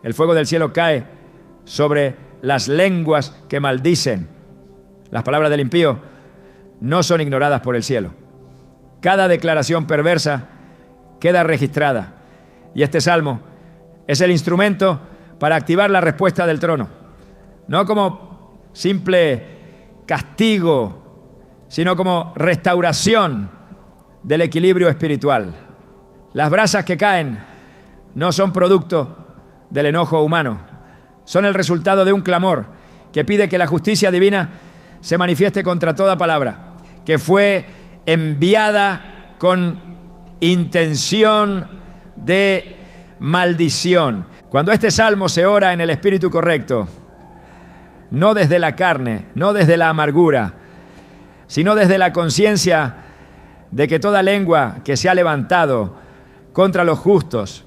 El fuego del cielo cae sobre las lenguas que maldicen. Las palabras del impío no son ignoradas por el cielo. Cada declaración perversa queda registrada. Y este salmo es el instrumento para activar la respuesta del trono. No como simple castigo, sino como restauración del equilibrio espiritual. Las brasas que caen no son producto del enojo humano, son el resultado de un clamor que pide que la justicia divina se manifieste contra toda palabra que fue enviada con intención de maldición. Cuando este salmo se ora en el espíritu correcto, no desde la carne, no desde la amargura, sino desde la conciencia de que toda lengua que se ha levantado contra los justos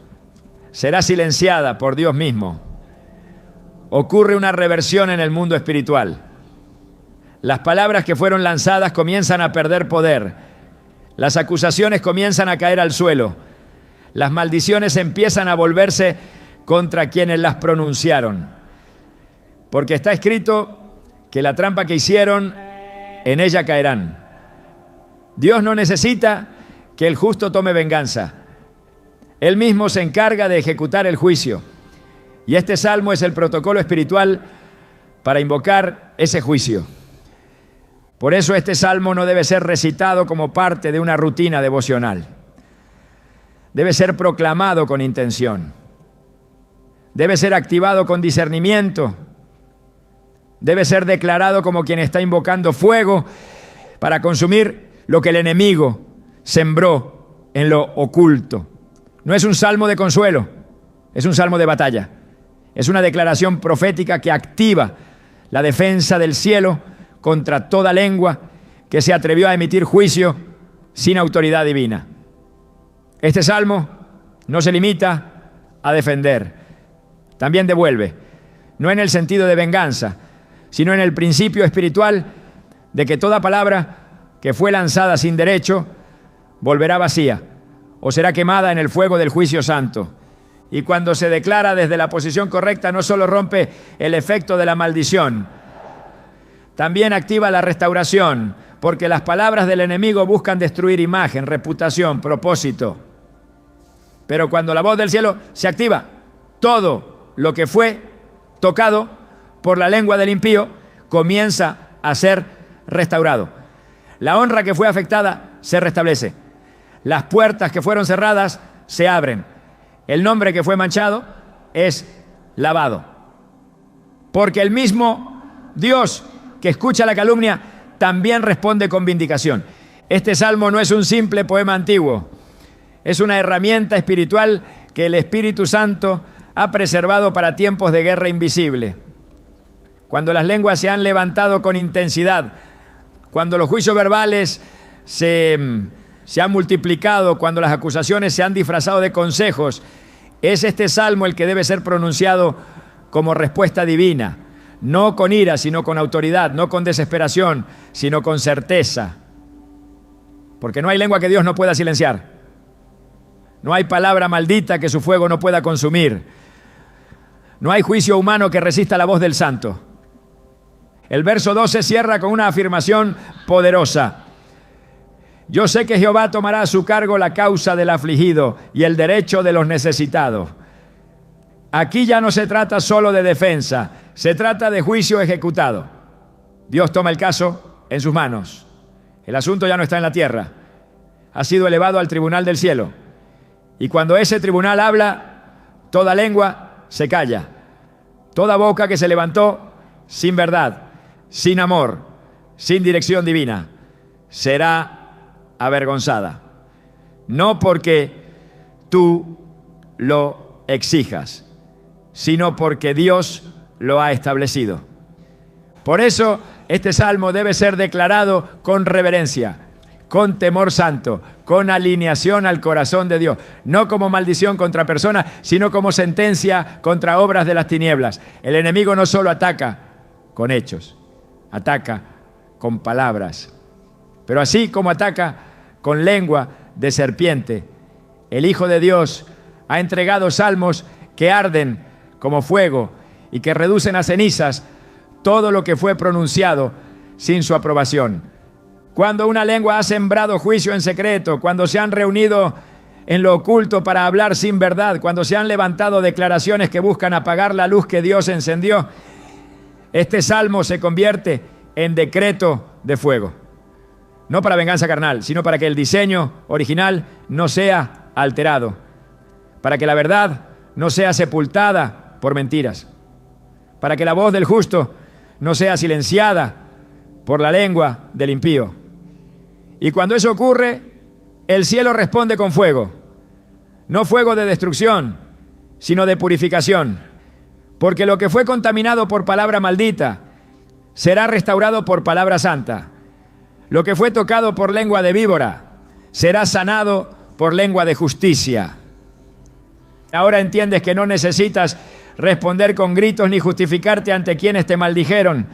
será silenciada por Dios mismo, ocurre una reversión en el mundo espiritual. Las palabras que fueron lanzadas comienzan a perder poder. Las acusaciones comienzan a caer al suelo. Las maldiciones empiezan a volverse contra quienes las pronunciaron. Porque está escrito que la trampa que hicieron, en ella caerán. Dios no necesita que el justo tome venganza. Él mismo se encarga de ejecutar el juicio. Y este salmo es el protocolo espiritual para invocar ese juicio. Por eso este salmo no debe ser recitado como parte de una rutina devocional. Debe ser proclamado con intención. Debe ser activado con discernimiento. Debe ser declarado como quien está invocando fuego para consumir lo que el enemigo sembró en lo oculto. No es un salmo de consuelo, es un salmo de batalla. Es una declaración profética que activa la defensa del cielo contra toda lengua que se atrevió a emitir juicio sin autoridad divina. Este salmo no se limita a defender, también devuelve, no en el sentido de venganza, sino en el principio espiritual de que toda palabra que fue lanzada sin derecho volverá vacía o será quemada en el fuego del juicio santo. Y cuando se declara desde la posición correcta, no solo rompe el efecto de la maldición, también activa la restauración, porque las palabras del enemigo buscan destruir imagen, reputación, propósito. Pero cuando la voz del cielo se activa, todo lo que fue tocado por la lengua del impío comienza a ser restaurado. La honra que fue afectada se restablece. Las puertas que fueron cerradas se abren. El nombre que fue manchado es lavado. Porque el mismo Dios que escucha la calumnia también responde con vindicación. Este salmo no es un simple poema antiguo. Es una herramienta espiritual que el Espíritu Santo ha preservado para tiempos de guerra invisible. Cuando las lenguas se han levantado con intensidad, cuando los juicios verbales se han multiplicado, cuando las acusaciones se han disfrazado de consejos, es este salmo el que debe ser pronunciado como respuesta divina, no con ira, sino con autoridad, no con desesperación, sino con certeza. Porque no hay lengua que Dios no pueda silenciar. No hay palabra maldita que su fuego no pueda consumir. No hay juicio humano que resista la voz del santo. El verso 12 cierra con una afirmación poderosa. Yo sé que Jehová tomará a su cargo la causa del afligido y el derecho de los necesitados. Aquí ya no se trata solo de defensa, se trata de juicio ejecutado. Dios toma el caso en sus manos. El asunto ya no está en la tierra. Ha sido elevado al tribunal del cielo. Y cuando ese tribunal habla, toda lengua se calla. Toda boca que se levantó sin verdad, sin amor, sin dirección divina, será avergonzada. No porque tú lo exijas, sino porque Dios lo ha establecido. Por eso este salmo debe ser declarado con reverencia, con temor santo, con alineación al corazón de Dios, no como maldición contra personas, sino como sentencia contra obras de las tinieblas. El enemigo no solo ataca con hechos, ataca con palabras, pero así como ataca con lengua de serpiente, el Hijo de Dios ha entregado salmos que arden como fuego y que reducen a cenizas todo lo que fue pronunciado sin su aprobación. Cuando una lengua ha sembrado juicio en secreto, cuando se han reunido en lo oculto para hablar sin verdad, cuando se han levantado declaraciones que buscan apagar la luz que Dios encendió, este salmo se convierte en decreto de fuego. No para venganza carnal, sino para que el diseño original no sea alterado, para que la verdad no sea sepultada por mentiras, para que la voz del justo no sea silenciada por la lengua del impío. Y cuando eso ocurre, el cielo responde con fuego, no fuego de destrucción, sino de purificación, porque lo que fue contaminado por palabra maldita será restaurado por palabra santa. Lo que fue tocado por lengua de víbora será sanado por lengua de justicia. Ahora entiendes que no necesitas responder con gritos ni justificarte ante quienes te maldijeron.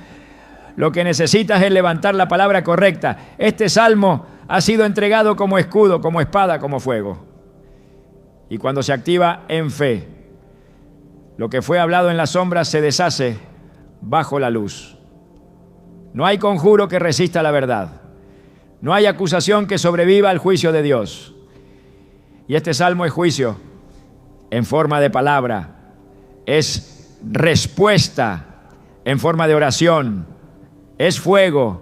Lo que necesitas es levantar la palabra correcta. Este salmo ha sido entregado como escudo, como espada, como fuego. Y cuando se activa en fe, lo que fue hablado en las sombras se deshace bajo la luz. No hay conjuro que resista la verdad. No hay acusación que sobreviva al juicio de Dios. Y este salmo es juicio en forma de palabra. Es respuesta en forma de oración. Es fuego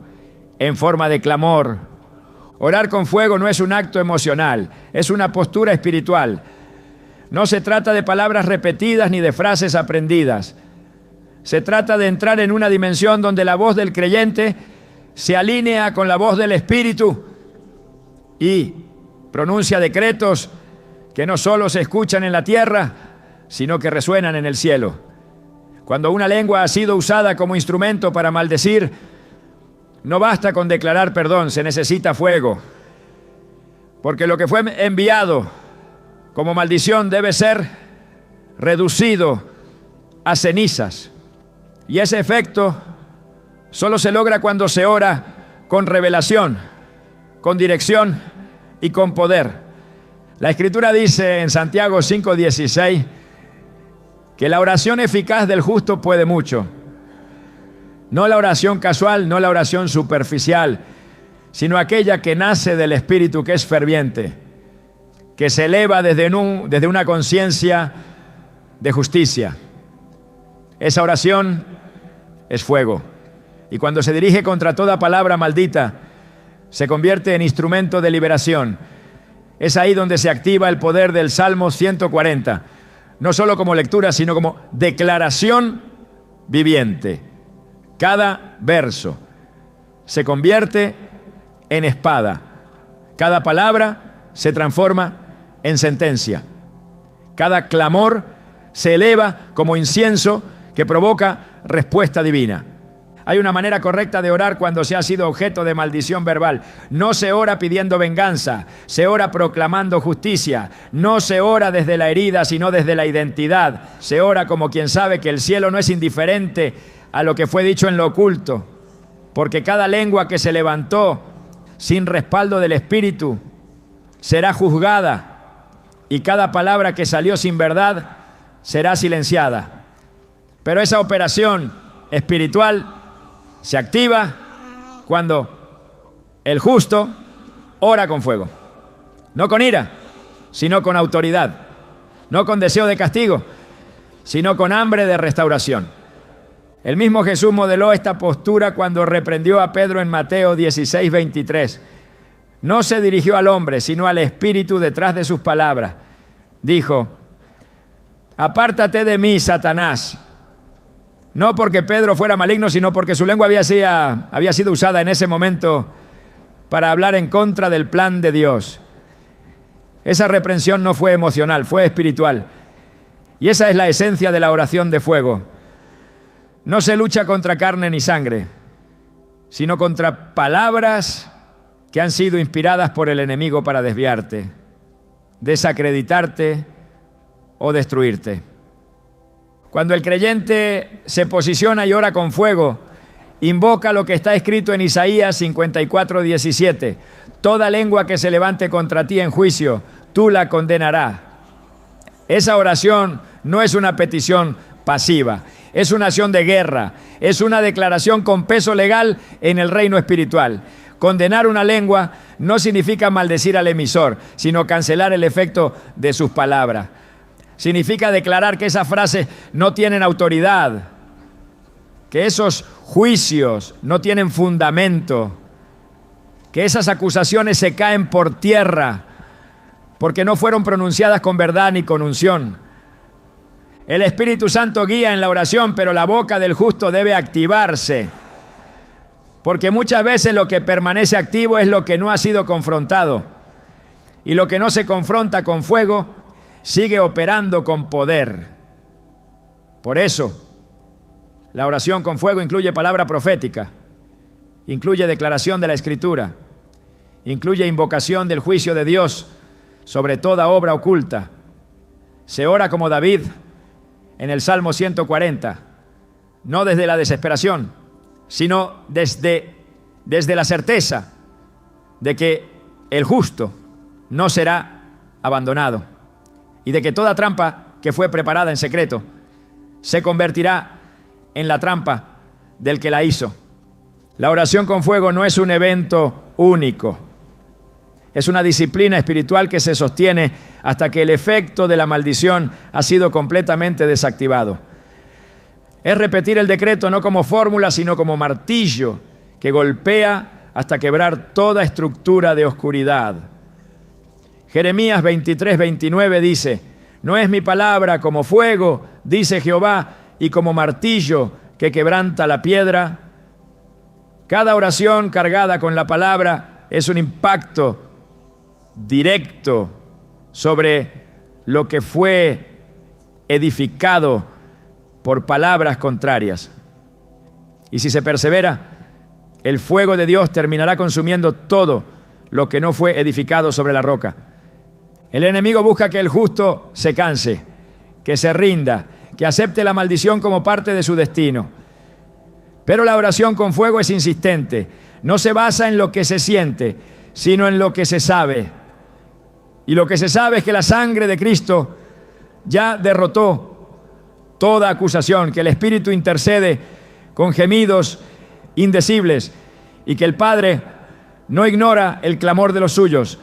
en forma de clamor. Orar con fuego no es un acto emocional, es una postura espiritual. No se trata de palabras repetidas ni de frases aprendidas. Se trata de entrar en una dimensión donde la voz del creyente se alinea con la voz del Espíritu y pronuncia decretos que no solo se escuchan en la tierra, sino que resuenan en el cielo. Cuando una lengua ha sido usada como instrumento para maldecir, no basta con declarar perdón, se necesita fuego. Porque lo que fue enviado como maldición debe ser reducido a cenizas. Y ese efecto solo se logra cuando se ora con revelación, con dirección y con poder. La Escritura dice en Santiago 5:16 que la oración eficaz del justo puede mucho. No la oración casual, no la oración superficial, sino aquella que nace del Espíritu, que es ferviente, que se eleva desde una conciencia de justicia. Esa oración es fuego. Y cuando se dirige contra toda palabra maldita, se convierte en instrumento de liberación. Es ahí donde se activa el poder del Salmo 140. No solo como lectura, sino como declaración viviente. Cada verso se convierte en espada. Cada palabra se transforma en sentencia. Cada clamor se eleva como incienso que provoca respuesta divina. Hay una manera correcta de orar cuando se ha sido objeto de maldición verbal. No se ora pidiendo venganza, se ora proclamando justicia. No se ora desde la herida, sino desde la identidad. Se ora como quien sabe que el cielo no es indiferente a lo que fue dicho en lo oculto, porque cada lengua que se levantó sin respaldo del Espíritu será juzgada, y cada palabra que salió sin verdad será silenciada. Pero esa operación espiritual se activa cuando el justo ora con fuego. No con ira, sino con autoridad. No con deseo de castigo, sino con hambre de restauración. El mismo Jesús modeló esta postura cuando reprendió a Pedro en Mateo 16:23. No se dirigió al hombre, sino al Espíritu detrás de sus palabras. Dijo: apártate de mí, Satanás. No porque Pedro fuera maligno, sino porque su lengua había sido usada en ese momento para hablar en contra del plan de Dios. Esa reprensión no fue emocional, fue espiritual. Y esa es la esencia de la oración de fuego. No se lucha contra carne ni sangre, sino contra palabras que han sido inspiradas por el enemigo para desviarte, desacreditarte o destruirte. Cuando el creyente se posiciona y ora con fuego, invoca lo que está escrito en Isaías 54:17. Toda lengua que se levante contra ti en juicio, tú la condenarás. Esa oración no es una petición pasiva. Es una acción de guerra. Es una declaración con peso legal en el reino espiritual. Condenar una lengua no significa maldecir al emisor, sino cancelar el efecto de sus palabras. Significa declarar que esas frases no tienen autoridad, que esos juicios no tienen fundamento, que esas acusaciones se caen por tierra, porque no fueron pronunciadas con verdad ni con unción. El Espíritu Santo guía en la oración, pero la boca del justo debe activarse, porque muchas veces lo que permanece activo es lo que no ha sido confrontado, y lo que no se confronta con fuego sigue operando con poder. Por eso, la oración con fuego incluye palabra profética, incluye declaración de la Escritura, incluye invocación del juicio de Dios sobre toda obra oculta. Se ora como David en el Salmo 140, no desde la desesperación, sino desde la certeza de que el justo no será abandonado y de que toda trampa que fue preparada en secreto se convertirá en la trampa del que la hizo. La oración con fuego no es un evento único. Es una disciplina espiritual que se sostiene hasta que el efecto de la maldición ha sido completamente desactivado. Es repetir el decreto no como fórmula, sino como martillo que golpea hasta quebrar toda estructura de oscuridad. Jeremías 23:29 dice: no es mi palabra como fuego, dice Jehová, y como martillo que quebranta la piedra. Cada oración cargada con la palabra es un impacto directo sobre lo que fue edificado por palabras contrarias. Y si se persevera, el fuego de Dios terminará consumiendo todo lo que no fue edificado sobre la roca. El enemigo busca que el justo se canse, que se rinda, que acepte la maldición como parte de su destino. Pero la oración con fuego es insistente. No se basa en lo que se siente, sino en lo que se sabe. Y lo que se sabe es que la sangre de Cristo ya derrotó toda acusación, que el Espíritu intercede con gemidos indecibles y que el Padre no ignora el clamor de los suyos.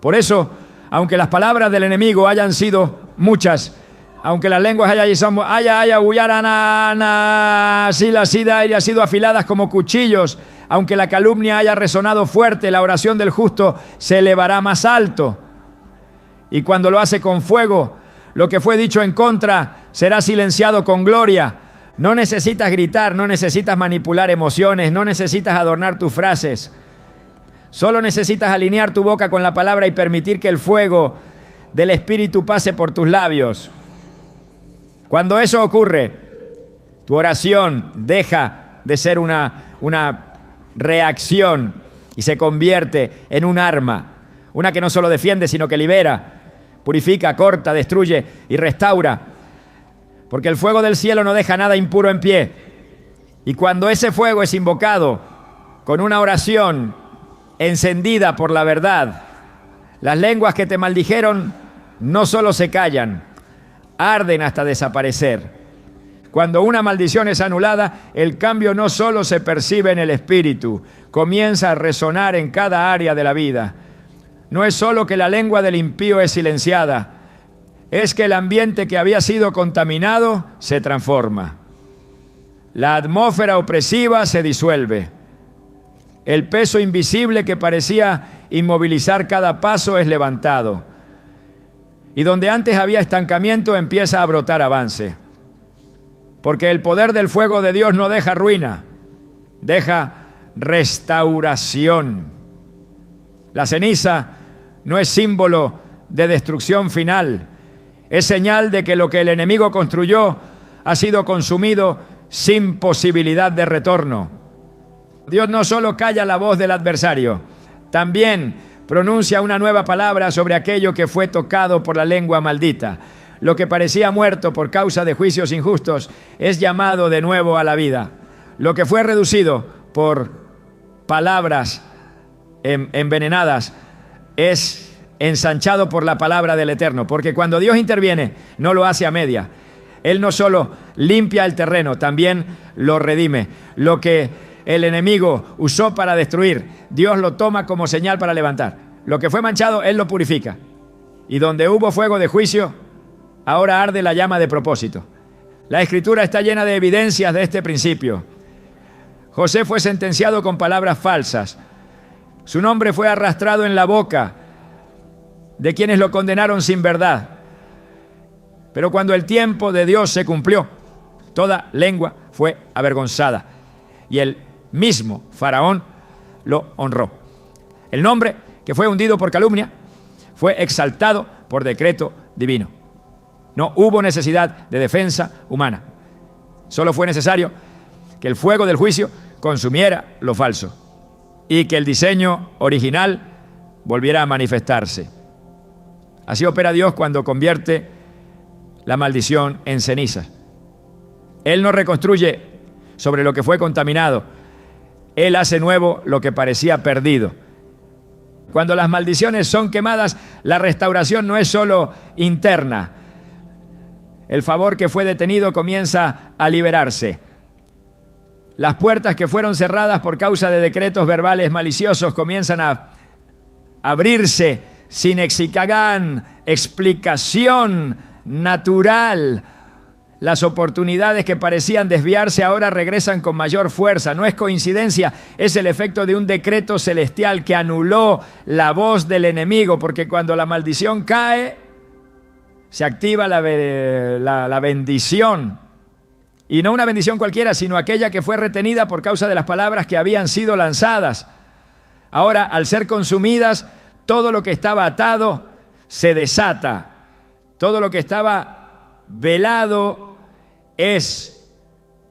Por eso, aunque las palabras del enemigo hayan sido muchas, aunque las lenguas hayan sido afiladas como cuchillos, aunque la calumnia haya resonado fuerte, la oración del justo se elevará más alto. Y cuando lo hace con fuego, lo que fue dicho en contra será silenciado con gloria. No necesitas gritar, no necesitas manipular emociones, no necesitas adornar tus frases. Solo necesitas alinear tu boca con la palabra y permitir que el fuego del Espíritu pase por tus labios. Cuando eso ocurre, tu oración deja de ser una reacción y se convierte en un arma. Una que no solo defiende, sino que libera, purifica, corta, destruye y restaura. Porque el fuego del cielo no deja nada impuro en pie. Y cuando ese fuego es invocado con una oración encendida por la verdad, las lenguas que te maldijeron no solo se callan, arden hasta desaparecer. Cuando una maldición es anulada, el cambio no solo se percibe en el espíritu, comienza a resonar en cada área de la vida. No es solo que la lengua del impío es silenciada, es que el ambiente que había sido contaminado se transforma. La atmósfera opresiva se disuelve. El peso invisible que parecía inmovilizar cada paso es levantado. Y donde antes había estancamiento empieza a brotar avance. Porque el poder del fuego de Dios no deja ruina, deja restauración. La ceniza no es símbolo de destrucción final, es señal de que lo que el enemigo construyó ha sido consumido sin posibilidad de retorno. Dios no solo calla la voz del adversario, también pronuncia una nueva palabra sobre aquello que fue tocado por la lengua maldita. Lo que parecía muerto por causa de juicios injustos es llamado de nuevo a la vida. Lo que fue reducido por palabras envenenadas es ensanchado por la palabra del Eterno. Porque cuando Dios interviene, no lo hace a media. Él no solo limpia el terreno, también lo redime. Lo que el enemigo usó para destruir, Dios lo toma como señal para levantar. Lo que fue manchado, Él lo purifica. Y donde hubo fuego de juicio, ahora arde la llama de propósito. La Escritura está llena de evidencias de este principio. José fue sentenciado con palabras falsas. Su nombre fue arrastrado en la boca de quienes lo condenaron sin verdad. Pero cuando el tiempo de Dios se cumplió, toda lengua fue avergonzada. Y el mismo Faraón lo honró. El nombre que fue hundido por calumnia fue exaltado por decreto divino. No hubo necesidad de defensa humana. Solo fue necesario que el fuego del juicio consumiera lo falso y que el diseño original volviera a manifestarse. Así opera Dios cuando convierte la maldición en ceniza. Él no reconstruye sobre lo que fue contaminado. Él hace nuevo lo que parecía perdido. Cuando las maldiciones son quemadas, la restauración no es solo interna. El favor que fue detenido comienza a liberarse. Las puertas que fueron cerradas por causa de decretos verbales maliciosos comienzan a abrirse sin explicación natural. Las oportunidades que parecían desviarse ahora regresan con mayor fuerza. No es coincidencia, es el efecto de un decreto celestial que anuló la voz del enemigo, porque cuando la maldición cae, se activa la bendición. Y no una bendición cualquiera, sino aquella que fue retenida por causa de las palabras que habían sido lanzadas. Ahora, al ser consumidas, todo lo que estaba atado se desata. Todo lo que estaba velado es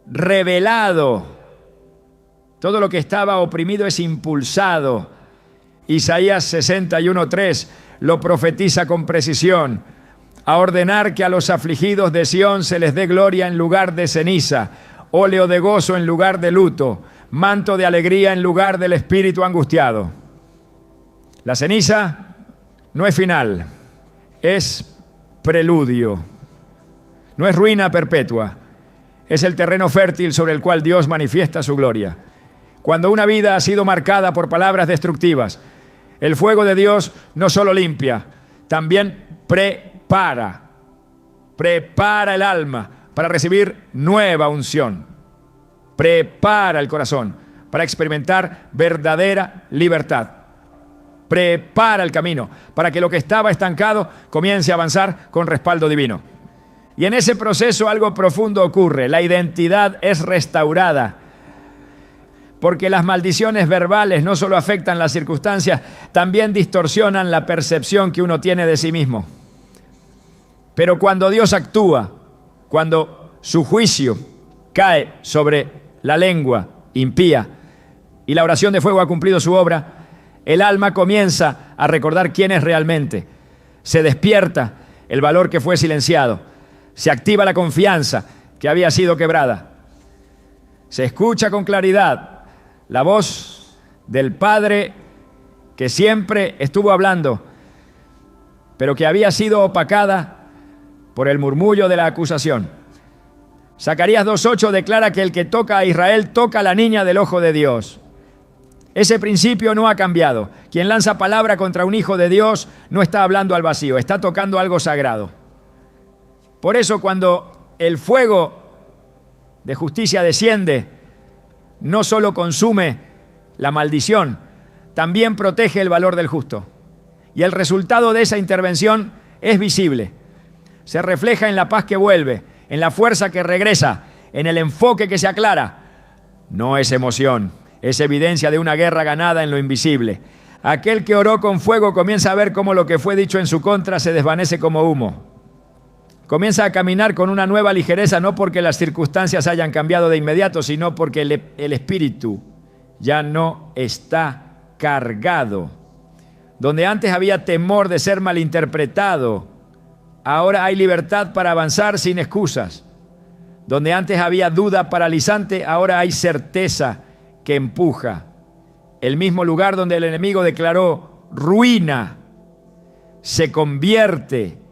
revelado. Todo lo que estaba oprimido es impulsado. Isaías 61:3 lo profetiza con precisión. A ordenar que a los afligidos de Sión se les dé gloria en lugar de ceniza, óleo de gozo en lugar de luto, manto de alegría en lugar del espíritu angustiado. La ceniza no es final, es preludio. No es ruina perpetua, es el terreno fértil sobre el cual Dios manifiesta su gloria. Cuando una vida ha sido marcada por palabras destructivas, el fuego de Dios no solo limpia, también prepara el alma para recibir nueva unción. Prepara el corazón para experimentar verdadera libertad. Prepara el camino para que lo que estaba estancado comience a avanzar con respaldo divino. Y en ese proceso algo profundo ocurre. La identidad es restaurada. Porque las maldiciones verbales no solo afectan las circunstancias, también distorsionan la percepción que uno tiene de sí mismo. Pero cuando Dios actúa, cuando su juicio cae sobre la lengua impía y la oración de fuego ha cumplido su obra, el alma comienza a recordar quién es realmente. Se despierta el valor que fue silenciado. Se activa la confianza que había sido quebrada. Se escucha con claridad la voz del Padre que siempre estuvo hablando, pero que había sido opacada por el murmullo de la acusación. Zacarías 2:8 declara que el que toca a Israel toca a la niña del ojo de Dios. Ese principio no ha cambiado. Quien lanza palabra contra un hijo de Dios no está hablando al vacío, está tocando algo sagrado. Por eso cuando el fuego de justicia desciende, no solo consume la maldición, también protege el valor del justo. Y el resultado de esa intervención es visible. Se refleja en la paz que vuelve, en la fuerza que regresa, en el enfoque que se aclara. No es emoción, es evidencia de una guerra ganada en lo invisible. Aquel que oró con fuego comienza a ver cómo lo que fue dicho en su contra se desvanece como humo. Comienza a caminar con una nueva ligereza, no porque las circunstancias hayan cambiado de inmediato, sino porque el espíritu ya no está cargado. Donde antes había temor de ser malinterpretado, ahora hay libertad para avanzar sin excusas. Donde antes había duda paralizante, ahora hay certeza que empuja. El mismo lugar donde el enemigo declaró ruina se convierte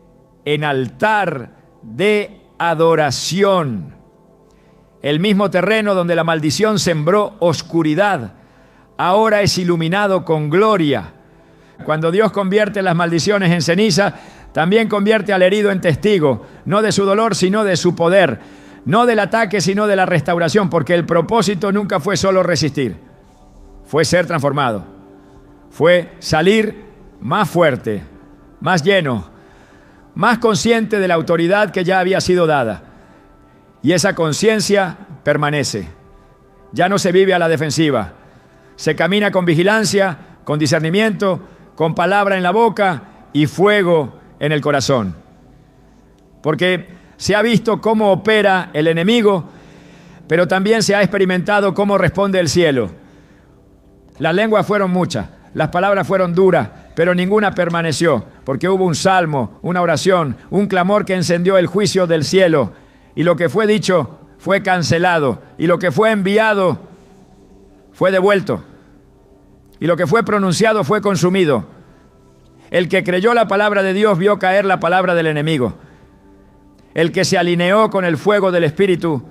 en altar de adoración. El mismo terreno donde la maldición sembró oscuridad, ahora es iluminado con gloria. Cuando Dios convierte las maldiciones en ceniza, también convierte al herido en testigo, no de su dolor, sino de su poder, no del ataque, sino de la restauración, porque el propósito nunca fue solo resistir, fue ser transformado, fue salir más fuerte, más lleno, más consciente de la autoridad que ya había sido dada. Y esa conciencia permanece. Ya no se vive a la defensiva. Se camina con vigilancia, con discernimiento, con palabra en la boca y fuego en el corazón. Porque se ha visto cómo opera el enemigo, pero también se ha experimentado cómo responde el cielo. Las lenguas fueron muchas, las palabras fueron duras, pero ninguna permaneció, porque hubo un salmo, una oración, un clamor que encendió el juicio del cielo, y lo que fue dicho fue cancelado, y lo que fue enviado fue devuelto, y lo que fue pronunciado fue consumido. El que creyó la palabra de Dios vio caer la palabra del enemigo. El que se alineó con el fuego del Espíritu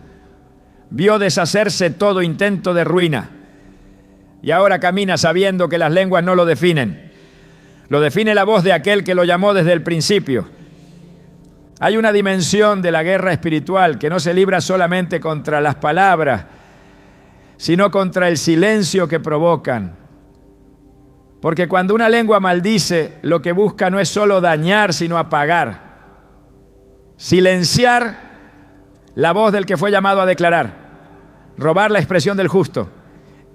vio deshacerse todo intento de ruina. Y ahora camina sabiendo que las lenguas no lo definen. Lo define la voz de aquel que lo llamó desde el principio. Hay una dimensión de la guerra espiritual que no se libra solamente contra las palabras, sino contra el silencio que provocan. Porque cuando una lengua maldice, lo que busca no es solo dañar, sino apagar. Silenciar la voz del que fue llamado a declarar. Robar la expresión del justo.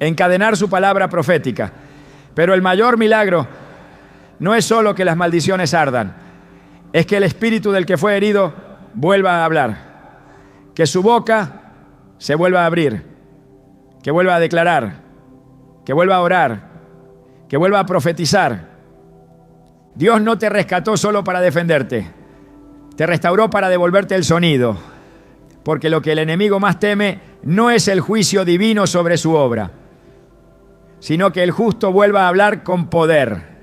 Encadenar su palabra profética. Pero el mayor milagro no es solo que las maldiciones ardan, es que el espíritu del que fue herido vuelva a hablar, que su boca se vuelva a abrir, que vuelva a declarar, que vuelva a orar, que vuelva a profetizar. Dios no te rescató solo para defenderte, te restauró para devolverte el sonido, porque lo que el enemigo más teme no es el juicio divino sobre su obra, sino que el justo vuelva a hablar con poder.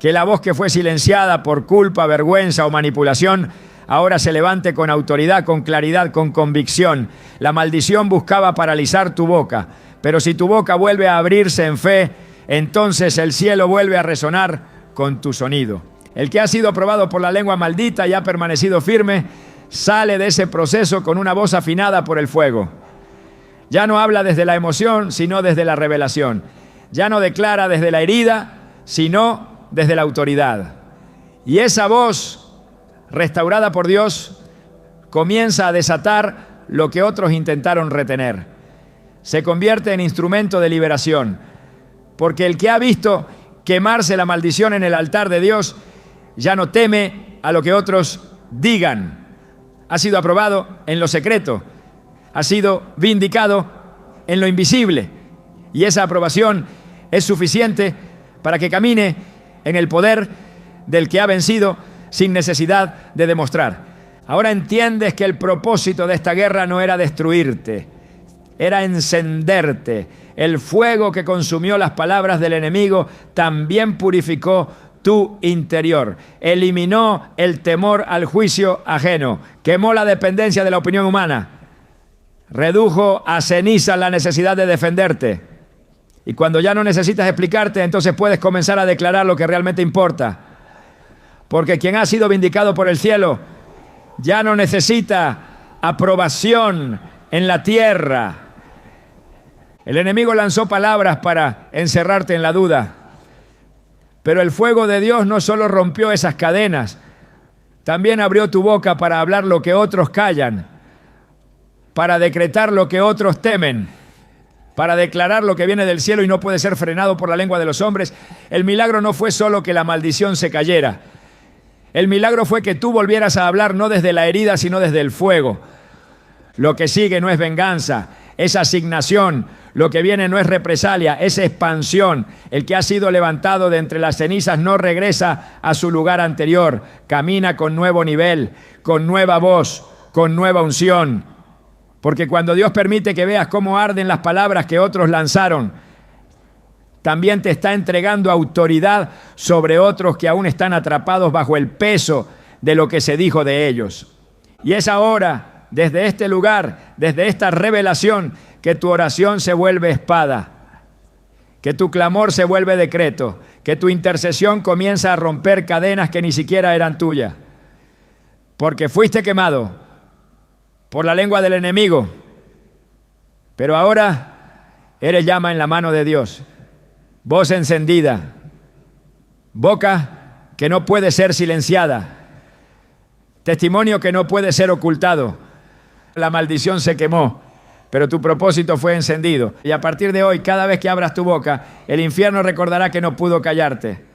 Que la voz que fue silenciada por culpa, vergüenza o manipulación, ahora se levante con autoridad, con claridad, con convicción. La maldición buscaba paralizar tu boca, pero si tu boca vuelve a abrirse en fe, entonces el cielo vuelve a resonar con tu sonido. El que ha sido aprobado por la lengua maldita y ha permanecido firme, sale de ese proceso con una voz afinada por el fuego. Ya no habla desde la emoción, sino desde la revelación. Ya no declara desde la herida, sino desde la autoridad. Y esa voz, restaurada por Dios, comienza a desatar lo que otros intentaron retener. Se convierte en instrumento de liberación. Porque el que ha visto quemarse la maldición en el altar de Dios, ya no teme a lo que otros digan. Ha sido aprobado en lo secreto. Ha sido vindicado en lo invisible. Y esa aprobación es suficiente para que camine en el poder del que ha vencido sin necesidad de demostrar. Ahora entiendes que el propósito de esta guerra no era destruirte, era encenderte. El fuego que consumió las palabras del enemigo también purificó tu interior, eliminó el temor al juicio ajeno, quemó la dependencia de la opinión humana, redujo a ceniza la necesidad de defenderte. Y cuando ya no necesitas explicarte, entonces puedes comenzar a declarar lo que realmente importa. Porque quien ha sido vindicado por el cielo ya no necesita aprobación en la tierra. El enemigo lanzó palabras para encerrarte en la duda. Pero el fuego de Dios no solo rompió esas cadenas, también abrió tu boca para hablar lo que otros callan, para decretar lo que otros temen, para declarar lo que viene del cielo y no puede ser frenado por la lengua de los hombres. El milagro no fue solo que la maldición se cayera. El milagro fue que tú volvieras a hablar no desde la herida, sino desde el fuego. Lo que sigue no es venganza, es asignación. Lo que viene no es represalia, es expansión. El que ha sido levantado de entre las cenizas no regresa a su lugar anterior. Camina con nuevo nivel, con nueva voz, con nueva unción. Porque cuando Dios permite que veas cómo arden las palabras que otros lanzaron, también te está entregando autoridad sobre otros que aún están atrapados bajo el peso de lo que se dijo de ellos. Y es ahora, desde este lugar, desde esta revelación, que tu oración se vuelve espada, que tu clamor se vuelve decreto, que tu intercesión comienza a romper cadenas que ni siquiera eran tuyas. Porque fuiste quemado por la lengua del enemigo, pero ahora eres llama en la mano de Dios, voz encendida, boca que no puede ser silenciada, testimonio que no puede ser ocultado. La maldición se quemó, pero tu propósito fue encendido. Y a partir de hoy, cada vez que abras tu boca, el infierno recordará que no pudo callarte.